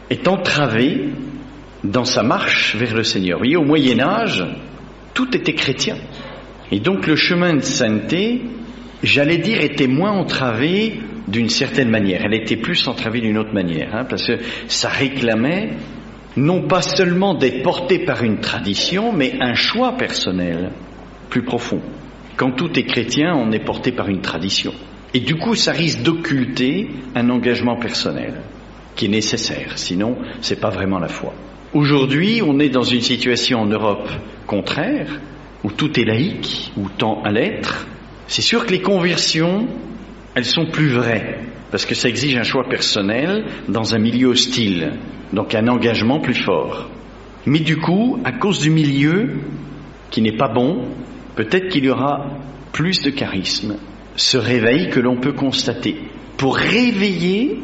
est entravée dans sa marche vers le Seigneur. Vous voyez, au Moyen-Âge, tout était chrétien. Et donc le chemin de sainteté, j'allais dire, était moins entravé d'une certaine manière. Elle était plus entravée d'une autre manière, parce que ça réclamait non pas seulement d'être porté par une tradition, mais un choix personnel plus profond. Quand tout est chrétien, on est porté par une tradition. Et du coup, ça risque d'occulter un engagement personnel qui est nécessaire. Sinon, c'est pas vraiment la foi. Aujourd'hui, on est dans une situation en Europe contraire, où tout est laïque, où tend à l'être. C'est sûr que les conversions, elles sont plus vraies, parce que ça exige un choix personnel dans un milieu hostile, donc un engagement plus fort. Mais du coup, à cause du milieu qui n'est pas bon, peut-être qu'il y aura plus de charisme, ce réveil que l'on peut constater, pour réveiller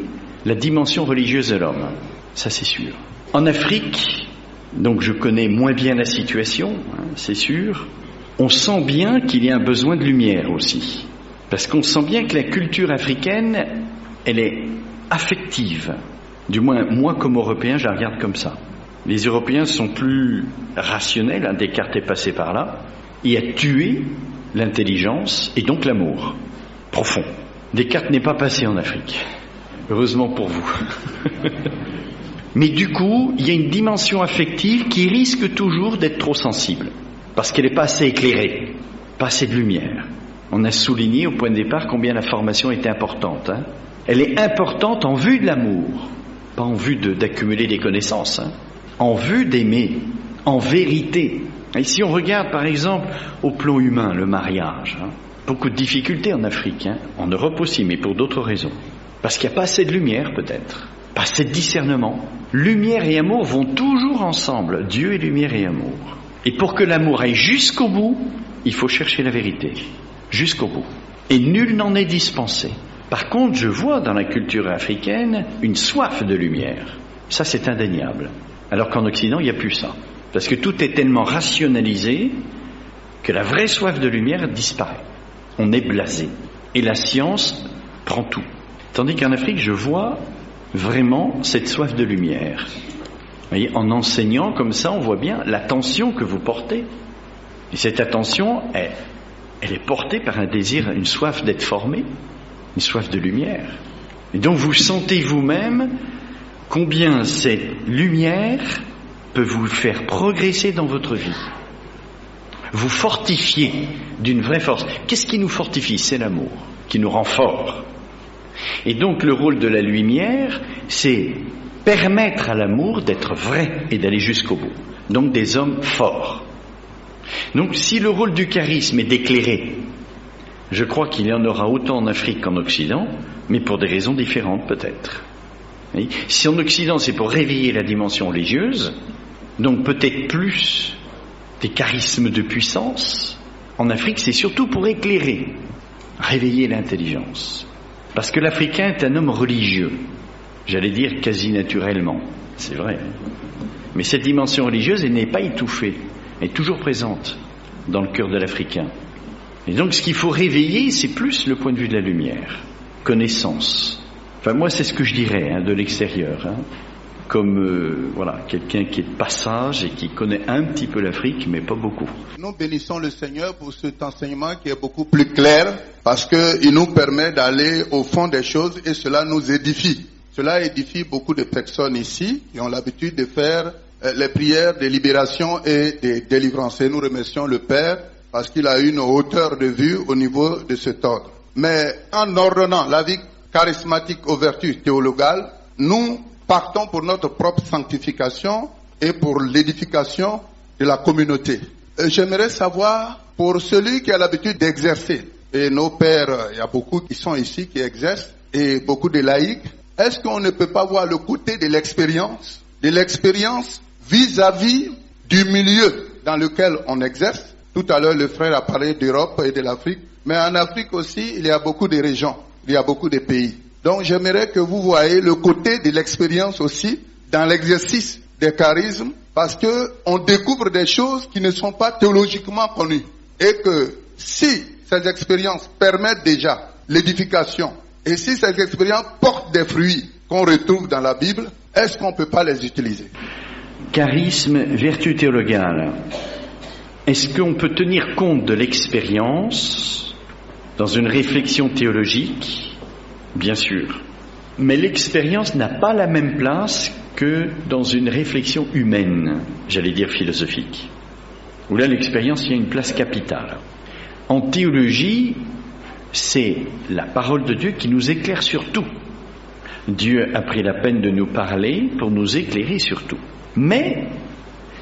la dimension religieuse de l'homme. Ça, c'est sûr. En Afrique, donc je connais moins bien la situation, c'est sûr, on sent bien qu'il y a un besoin de lumière aussi. Parce qu'on sent bien que la culture africaine, elle est affective. Du moins, moi comme Européen, je la regarde comme ça. Les Européens sont plus rationnels, Descartes est passé par là, et a tué l'intelligence et donc l'amour profond. Descartes n'est pas passé en Afrique, heureusement pour vous. Mais du coup, il y a une dimension affective qui risque toujours d'être trop sensible, parce qu'elle n'est pas assez éclairée, pas assez de lumière. On a souligné au point de départ combien la formation était importante. Elle est importante en vue de l'amour, pas en vue d'accumuler des connaissances, en vue d'aimer, en vérité. Et si on regarde par exemple au plan humain, le mariage, beaucoup de difficultés en Afrique, en Europe aussi, mais pour d'autres raisons. Parce qu'il n'y a pas assez de lumière peut-être, pas assez de discernement. Lumière et amour vont toujours ensemble, Dieu et lumière et amour. Et pour que l'amour aille jusqu'au bout, il faut chercher la vérité, jusqu'au bout. Et nul n'en est dispensé. Par contre, je vois dans la culture africaine une soif de lumière. Ça, c'est indéniable. Alors qu'en Occident, il n'y a plus ça. Parce que tout est tellement rationalisé que la vraie soif de lumière disparaît. On est blasé. Et la science prend tout. Tandis qu'en Afrique, je vois vraiment cette soif de lumière. Vous voyez, en enseignant comme ça, on voit bien l'attention que vous portez. Et cette attention, elle est portée par un désir, une soif d'être formé, une soif de lumière. Et donc vous sentez vous-même combien cette lumière peut vous faire progresser dans votre vie. Vous fortifier d'une vraie force. Qu'est-ce qui nous fortifie? C'est l'amour, qui nous rend forts. Et donc le rôle de la lumière, c'est permettre à l'amour d'être vrai et d'aller jusqu'au bout. Donc des hommes forts. Donc si le rôle du charisme est d'éclairer, je crois qu'il y en aura autant en Afrique qu'en Occident, mais pour des raisons différentes peut-être. Oui. Si en Occident c'est pour réveiller la dimension religieuse, donc peut-être plus des charismes de puissance, en Afrique c'est surtout pour éclairer, réveiller l'intelligence. Parce que l'Africain est un homme religieux, j'allais dire quasi naturellement, c'est vrai. Mais cette dimension religieuse, elle n'est pas étouffée, elle est toujours présente dans le cœur de l'Africain. Et donc ce qu'il faut réveiller, c'est plus le point de vue de la lumière, connaissance. Enfin moi c'est ce que je dirais de l'extérieur, comme quelqu'un qui est de passage et qui connaît un petit peu l'Afrique, mais pas beaucoup. Nous bénissons le Seigneur pour cet enseignement qui est beaucoup plus clair, parce qu'il nous permet d'aller au fond des choses et cela nous édifie. Cela édifie beaucoup de personnes ici qui ont l'habitude de faire les prières de libération et de délivrance. Et nous remercions le Père parce qu'il a une hauteur de vue au niveau de cet ordre. Mais en ordonnant la vie charismatique aux vertus théologales, nous partons pour notre propre sanctification et pour l'édification de la communauté. J'aimerais savoir, pour celui qui a l'habitude d'exercer, et nos pères, il y a beaucoup qui sont ici, qui exercent, et beaucoup de laïcs, est-ce qu'on ne peut pas voir le côté de l'expérience vis-à-vis du milieu dans lequel on exerce? Tout à l'heure, le frère a parlé d'Europe et de l'Afrique, mais en Afrique aussi, il y a beaucoup de régions, il y a beaucoup de pays. Donc j'aimerais que vous voyez le côté de l'expérience aussi dans l'exercice des charismes, parce que on découvre des choses qui ne sont pas théologiquement connues. Et que si ces expériences permettent déjà l'édification, et si ces expériences portent des fruits qu'on retrouve dans la Bible, est-ce qu'on ne peut pas les utiliser? Charisme, vertu théologale. Est-ce qu'on peut tenir compte de l'expérience dans une réflexion théologique? Bien sûr. Mais l'expérience n'a pas la même place que dans une réflexion humaine, j'allais dire philosophique, où là l'expérience y a une place capitale. En théologie, c'est la parole de Dieu qui nous éclaire sur tout. Dieu a pris la peine de nous parler pour nous éclairer sur tout. Mais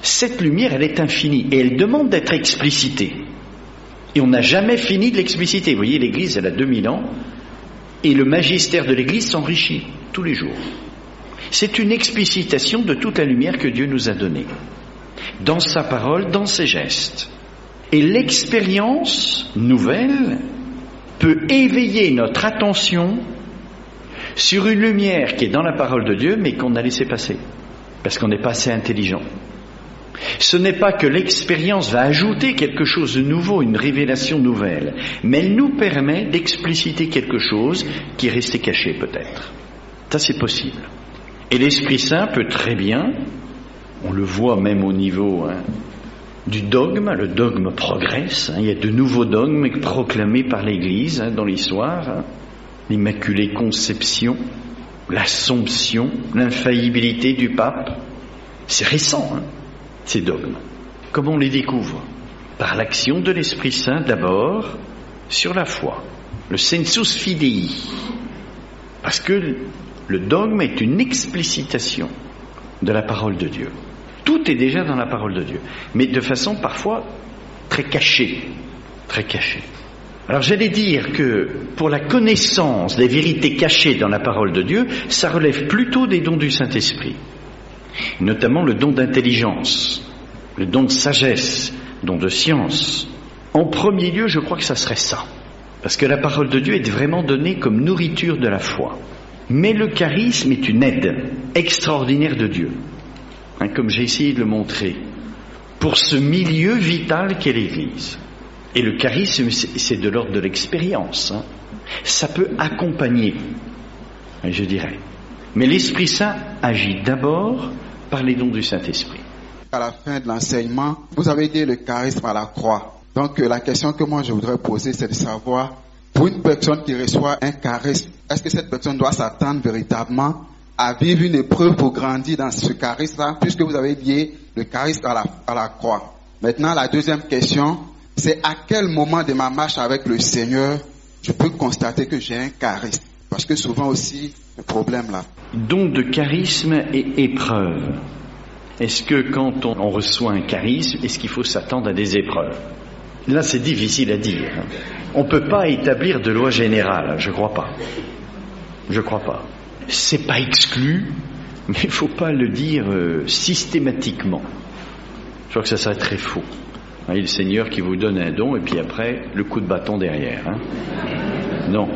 cette lumière, elle est infinie et elle demande d'être explicitée. Et on n'a jamais fini de l'expliciter. Vous voyez, l'Église, elle a 2000 ans et le magistère de l'Église s'enrichit tous les jours. C'est une explicitation de toute la lumière que Dieu nous a donnée, dans sa parole, dans ses gestes. Et l'expérience nouvelle peut éveiller notre attention sur une lumière qui est dans la parole de Dieu, mais qu'on a laissé passer, parce qu'on n'est pas assez intelligent. Ce n'est pas que l'expérience va ajouter quelque chose de nouveau, une révélation nouvelle, mais elle nous permet d'expliciter quelque chose qui est resté caché peut-être. Ça c'est possible. Et l'Esprit Saint peut très bien, on le voit même au niveau du dogme, le dogme progresse, il y a de nouveaux dogmes proclamés par l'Église dans l'histoire, l'Immaculée Conception, l'Assomption, l'infaillibilité du pape. C'est récent, ces dogmes. Comment on les découvre? Par l'action de l'Esprit Saint d'abord sur la foi, le sensus fidei, parce que le dogme est une explicitation de la parole de Dieu. Tout est déjà dans la parole de Dieu, mais de façon parfois très cachée, très cachée. Alors j'allais dire que pour la connaissance des vérités cachées dans la parole de Dieu, ça relève plutôt des dons du Saint-Esprit, notamment le don d'intelligence, le don de sagesse, le don de science. En premier lieu, je crois que ça serait ça, parce que la parole de Dieu est vraiment donnée comme nourriture de la foi. Mais le charisme est une aide extraordinaire de Dieu, comme j'ai essayé de le montrer, pour ce milieu vital qu'est l'Église. Et le charisme, c'est de l'ordre de l'expérience. Ça peut accompagner, je dirais. Mais l'Esprit Saint agit d'abord par les dons du Saint-Esprit. À la fin de l'enseignement, vous avez dit le charisme à la croix. Donc la question que moi je voudrais poser, c'est de savoir, pour une personne qui reçoit un charisme, est-ce que cette personne doit s'attendre véritablement à vivre une épreuve pour grandir dans ce charisme-là, puisque vous avez lié le charisme à la croix. Maintenant, la deuxième question, c'est à quel moment de ma marche avec le Seigneur je peux constater que j'ai un charisme? Parce que souvent aussi, le problème là. Don de charisme et épreuve. Est-ce que quand on reçoit un charisme, est-ce qu'il faut s'attendre à des épreuves? Là, c'est difficile à dire. On ne peut pas établir de loi générale, je crois pas. Je crois pas. C'est pas exclu, mais il ne faut pas le dire systématiquement. Je crois que ça serait très faux. Il y a le Seigneur qui vous donne un don et puis après, le coup de bâton derrière. Non.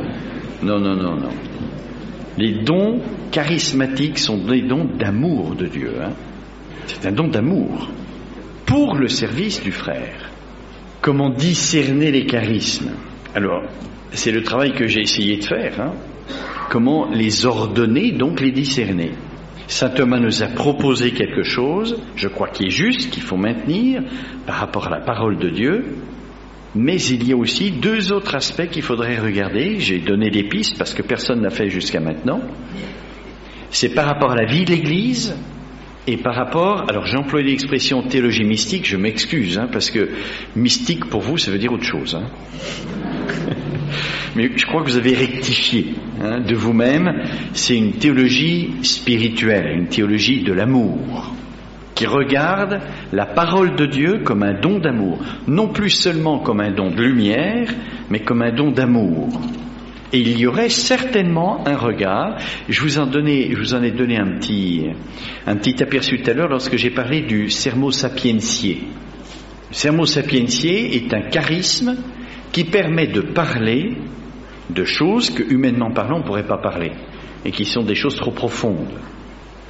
Les dons charismatiques sont des dons d'amour de Dieu. C'est un don d'amour pour le service du frère. Comment discerner les charismes? Alors, c'est le travail que j'ai essayé de faire. Comment les ordonner, donc les discerner. Saint Thomas nous a proposé quelque chose, je crois qu'il est juste, qu'il faut maintenir par rapport à la parole de Dieu, mais il y a aussi deux autres aspects qu'il faudrait regarder. J'ai donné des pistes parce que personne n'a fait jusqu'à maintenant. C'est par rapport à la vie de l'Église et par rapport, alors j'ai employé l'expression théologie mystique, je m'excuse, parce que mystique pour vous ça veut dire autre chose. Mais je crois que vous avez rectifié de vous-même. C'est une théologie spirituelle, une théologie de l'amour, qui regarde la parole de Dieu comme un don d'amour, non plus seulement comme un don de lumière, mais comme un don d'amour. Et il y aurait certainement un regard. Je vous en ai donné un petit aperçu tout à l'heure lorsque j'ai parlé du sermo sapientiae. Le sermo sapientiae est un charisme qui permet de parler de choses que, humainement parlant, on ne pourrait pas parler, et qui sont des choses trop profondes,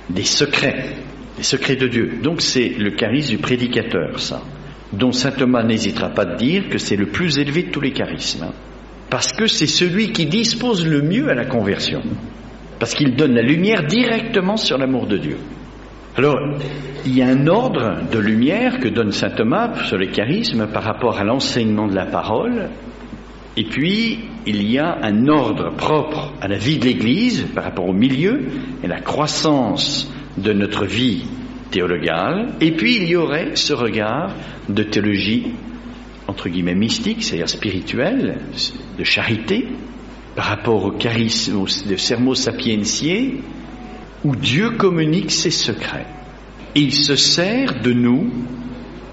des secrets de Dieu. Donc c'est le charisme du prédicateur, ça, dont saint Thomas n'hésitera pas de dire que c'est le plus élevé de tous les charismes, parce que c'est celui qui dispose le mieux à la conversion, parce qu'il donne la lumière directement sur l'amour de Dieu. Alors, il y a un ordre de lumière que donne saint Thomas sur les charismes par rapport à l'enseignement de la parole, et puis il y a un ordre propre à la vie de l'Église par rapport au milieu et la croissance de notre vie théologale, et puis il y aurait ce regard de théologie entre guillemets mystique, c'est-à-dire spirituelle, de charité, par rapport au charisme de sermo sapientiae, où Dieu communique ses secrets. Et il se sert de nous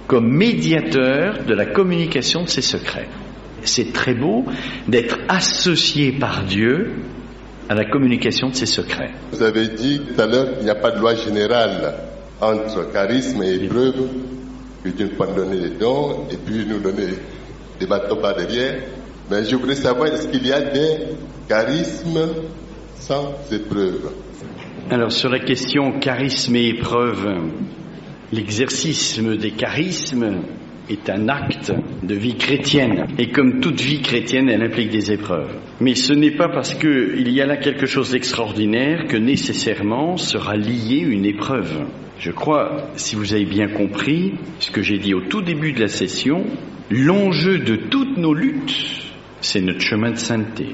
comme médiateur de la communication de ses secrets. C'est très beau d'être associé par Dieu à la communication de ses secrets. Vous avez dit tout à l'heure qu'il n'y a pas de loi générale entre charisme et épreuve, que Dieu peut donner des dons et puis nous donner des bâtons par derrière. Mais je voudrais savoir, est-ce qu'il y a des charismes sans épreuve? Alors sur la question charisme et épreuve, l'exercice des charismes est un acte de vie chrétienne. Et comme toute vie chrétienne, elle implique des épreuves. Mais ce n'est pas parce qu'il y a là quelque chose d'extraordinaire que nécessairement sera liée une épreuve. Je crois, si vous avez bien compris ce que j'ai dit au tout début de la session, l'enjeu de toutes nos luttes, c'est notre chemin de sainteté,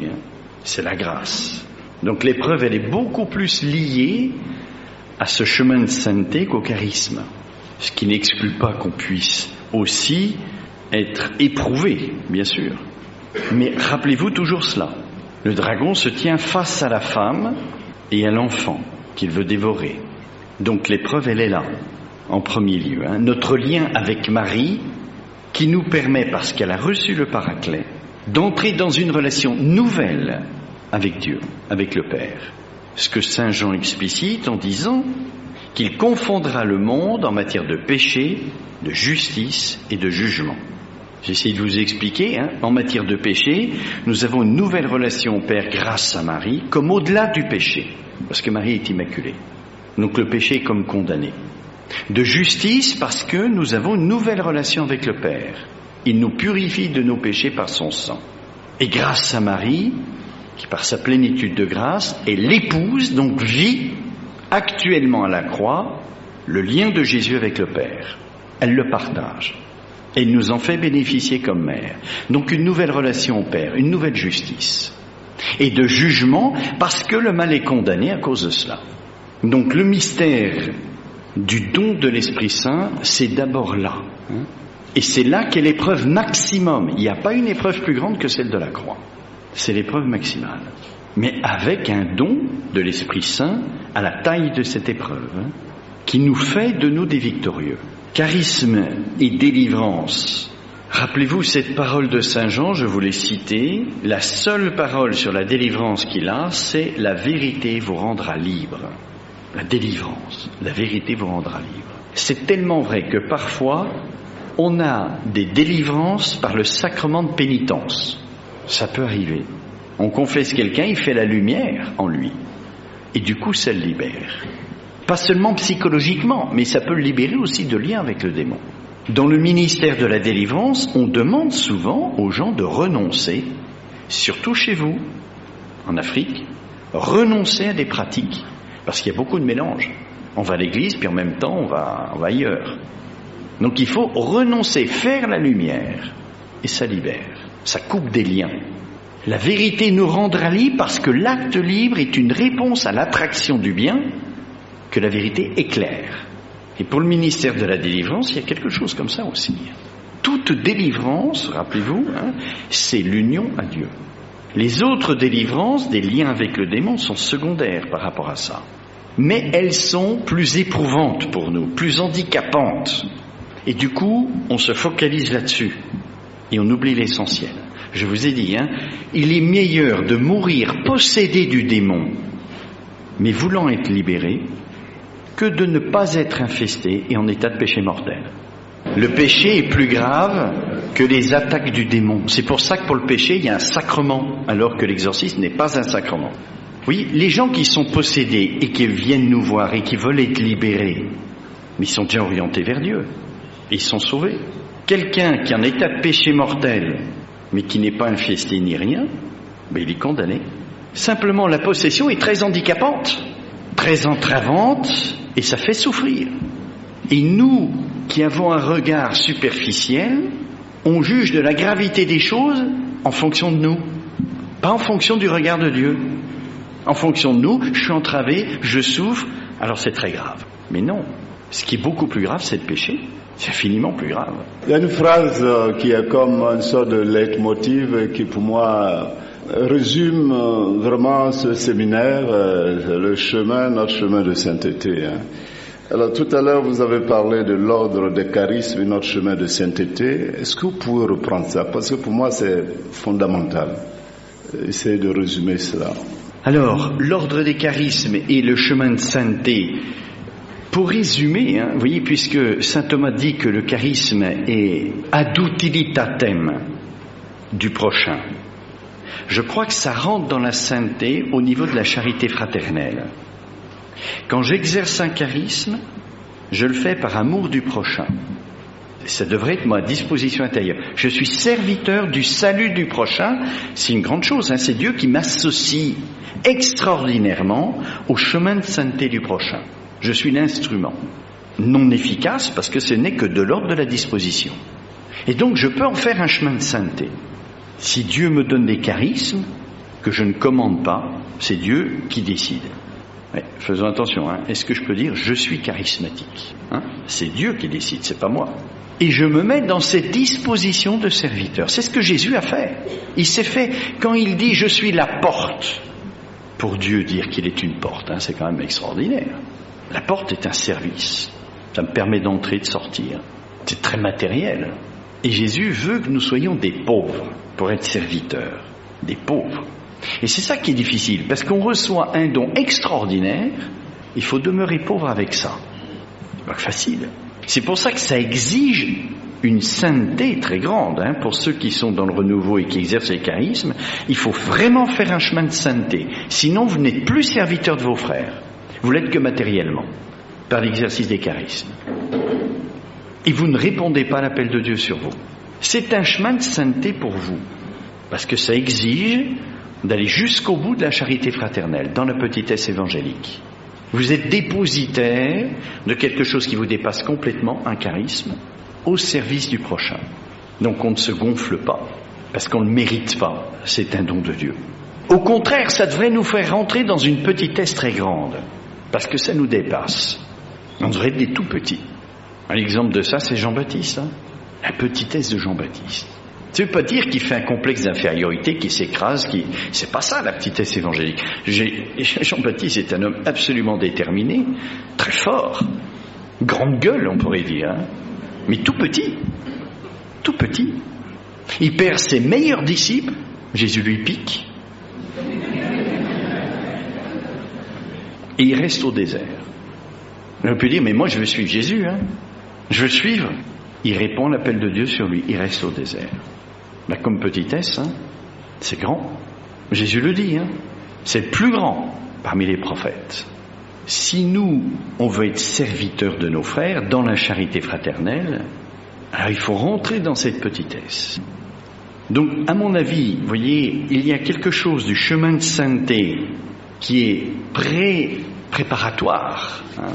c'est la grâce. Donc l'épreuve, elle est beaucoup plus liée à ce chemin de sainteté qu'au charisme. Ce qui n'exclut pas qu'on puisse aussi être éprouvé, bien sûr. Mais rappelez-vous toujours cela. Le dragon se tient face à la femme et à l'enfant qu'il veut dévorer. Donc l'épreuve, elle est là, en premier lieu. Notre lien avec Marie, qui nous permet, parce qu'elle a reçu le Paraclet, d'entrer dans une relation nouvelle avec Dieu, avec le Père. Ce que saint Jean explicite en disant qu'il confondra le monde en matière de péché, de justice et de jugement. J'essaie de vous expliquer, en matière de péché, nous avons une nouvelle relation au Père grâce à Marie, comme au-delà du péché, parce que Marie est immaculée. Donc le péché est comme condamné. De justice, parce que nous avons une nouvelle relation avec le Père. Il nous purifie de nos péchés par son sang. Et grâce à Marie, qui par sa plénitude de grâce est l'épouse, donc vit actuellement à la croix le lien de Jésus avec le Père. Elle le partage. Et il nous en fait bénéficier comme mère. Donc une nouvelle relation au Père, une nouvelle justice. Et de jugement, parce que le mal est condamné à cause de cela. Donc le mystère du don de l'Esprit Saint, c'est d'abord là. Et c'est là qu'est l'épreuve maximum. Il n'y a pas une épreuve plus grande que celle de la croix. C'est l'épreuve maximale. Mais avec un don de l'Esprit Saint à la taille de cette épreuve. qui nous fait de nous des victorieux. Charisme et délivrance. Rappelez-vous cette parole de Saint Jean, je vous l'ai citée, la seule parole sur la délivrance qu'il a, c'est « la vérité vous rendra libre ». La délivrance, la vérité vous rendra libre. C'est tellement vrai que parfois, on a des délivrances par le sacrement de pénitence. Ça peut arriver. On confesse quelqu'un, il fait la lumière en lui. Et du coup, ça le libère. Pas seulement psychologiquement, mais ça peut le libérer aussi de lien avec le démon. Dans le ministère de la délivrance, on demande souvent aux gens de renoncer, surtout chez vous, en Afrique, renoncer à des pratiques, parce qu'il y a beaucoup de mélange. On va à l'église, puis en même temps, on va ailleurs. Donc il faut renoncer, faire la lumière, et ça libère, ça coupe des liens. La vérité nous rendra libres parce que l'acte libre est une réponse à l'attraction du bien que la vérité éclaire. Et pour le ministère de la délivrance, il y a quelque chose comme ça aussi. Toute délivrance, rappelez-vous, c'est l'union à Dieu. Les autres délivrances, des liens avec le démon, sont secondaires par rapport à ça. Mais elles sont plus éprouvantes pour nous, plus handicapantes. Et du coup, on se focalise là-dessus. Et on oublie l'essentiel. Je vous ai dit, il est meilleur de mourir possédé du démon, mais voulant être libéré, que de ne pas être infesté et en état de péché mortel. Le péché est plus grave que les attaques du démon. C'est pour ça que pour le péché, il y a un sacrement, alors que l'exorcisme n'est pas un sacrement. Oui, les gens qui sont possédés et qui viennent nous voir et qui veulent être libérés, mais ils sont déjà orientés vers Dieu. Et ils sont sauvés. Quelqu'un qui est en état de péché mortel, mais qui n'est pas infesté ni rien, il est condamné. Simplement, la possession est très handicapante, très entravante, et ça fait souffrir. Et nous, qui avons un regard superficiel, on juge de la gravité des choses en fonction de nous, pas en fonction du regard de Dieu. En fonction de nous, je suis entravé, je souffre, alors c'est très grave. Mais non, ce qui est beaucoup plus grave, c'est le péché. C'est infiniment plus grave. Il y a une phrase qui est comme une sorte de leitmotiv qui pour moi résume vraiment ce séminaire, le chemin, notre chemin de sainteté. Alors tout à l'heure vous avez parlé de l'ordre des charismes et notre chemin de sainteté. Est-ce que vous pouvez reprendre ça? Parce que pour moi c'est fondamental. Essayez de résumer cela. Alors, l'ordre des charismes et le chemin de sainteté. Pour résumer, vous voyez, puisque saint Thomas dit que le charisme est ad utilitatem du prochain, je crois que ça rentre dans la sainteté au niveau de la charité fraternelle. Quand j'exerce un charisme, je le fais par amour du prochain. Ça devrait être ma disposition intérieure. Je suis serviteur du salut du prochain, c'est une grande chose, c'est Dieu qui m'associe extraordinairement au chemin de sainteté du prochain. Je suis l'instrument, non efficace parce que ce n'est que de l'ordre de la disposition. Et donc je peux en faire un chemin de sainteté. Si Dieu me donne des charismes que je ne commande pas, c'est Dieu qui décide. Ouais, faisons attention, est-ce que je peux dire je suis charismatique? C'est Dieu qui décide, c'est pas moi. Et je me mets dans cette disposition de serviteur. C'est ce que Jésus a fait. Il s'est fait, quand il dit je suis la porte, pour Dieu dire qu'il est une porte, c'est quand même extraordinaire. La porte est un service. Ça me permet d'entrer, de sortir. C'est très matériel. Et Jésus veut que nous soyons des pauvres pour être serviteurs. Des pauvres. Et c'est ça qui est difficile, parce qu'on reçoit un don extraordinaire, il faut demeurer pauvre avec ça. C'est pas facile. C'est pour ça que ça exige une sainteté très grande, pour ceux qui sont dans le renouveau et qui exercent les charismes. Il faut vraiment faire un chemin de sainteté. Sinon, vous n'êtes plus serviteur de vos frères. Vous l'êtes que matériellement, par l'exercice des charismes. Et vous ne répondez pas à l'appel de Dieu sur vous. C'est un chemin de sainteté pour vous, parce que ça exige d'aller jusqu'au bout de la charité fraternelle, dans la petitesse évangélique. Vous êtes dépositaire de quelque chose qui vous dépasse complètement, un charisme, au service du prochain. Donc on ne se gonfle pas, parce qu'on ne le mérite pas, c'est un don de Dieu. Au contraire, ça devrait nous faire rentrer dans une petitesse très grande, parce que ça nous dépasse. On devrait être des tout petits. Un exemple de ça, c'est Jean-Baptiste. La petitesse de Jean-Baptiste. Ça ne veut pas dire qu'il fait un complexe d'infériorité, qu'il s'écrase, c'est pas ça la petitesse évangélique. Jean-Baptiste est un homme absolument déterminé, très fort, grande gueule, on pourrait dire, hein, mais tout petit. Tout petit. Il perd ses meilleurs disciples, Jésus lui pique, et il reste au désert. On peut dire, mais moi je veux suivre Jésus, hein. Je veux le suivre. Il répond à l'appel de Dieu sur lui, il reste au désert. Ben, comme petitesse, hein, c'est grand. Jésus le dit, hein, c'est le plus grand parmi les prophètes. Si nous, on veut être serviteurs de nos frères dans la charité fraternelle, alors il faut rentrer dans cette petitesse. Donc, à mon avis, vous voyez, il y a quelque chose du chemin de sainteté qui est préparatoire, hein,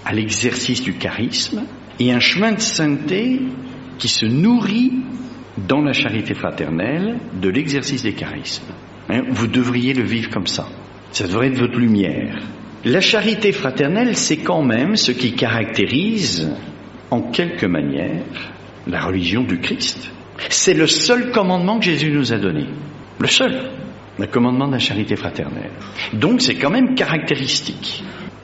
à l'exercice du charisme, et un chemin de sainteté qui se nourrit dans la charité fraternelle de l'exercice des charismes. Hein, vous devriez le vivre comme ça. Ça devrait être votre lumière. La charité fraternelle, c'est quand même ce qui caractérise, en quelque manière, la religion du Christ. C'est le seul commandement que Jésus nous a donné. Le seul. Le commandement de la charité fraternelle. Donc c'est quand même caractéristique.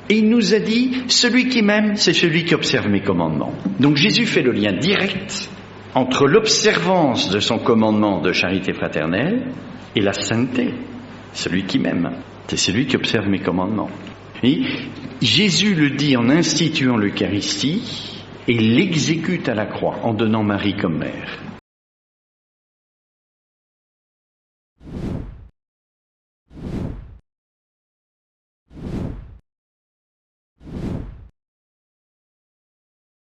Et il nous a dit, celui qui m'aime, c'est celui qui observe mes commandements. Donc Jésus fait le lien direct entre l'observance de son commandement de charité fraternelle et la sainteté. Celui qui m'aime, c'est celui qui observe mes commandements. Et Jésus le dit en instituant l'Eucharistie et l'exécute à la croix en donnant Marie comme mère.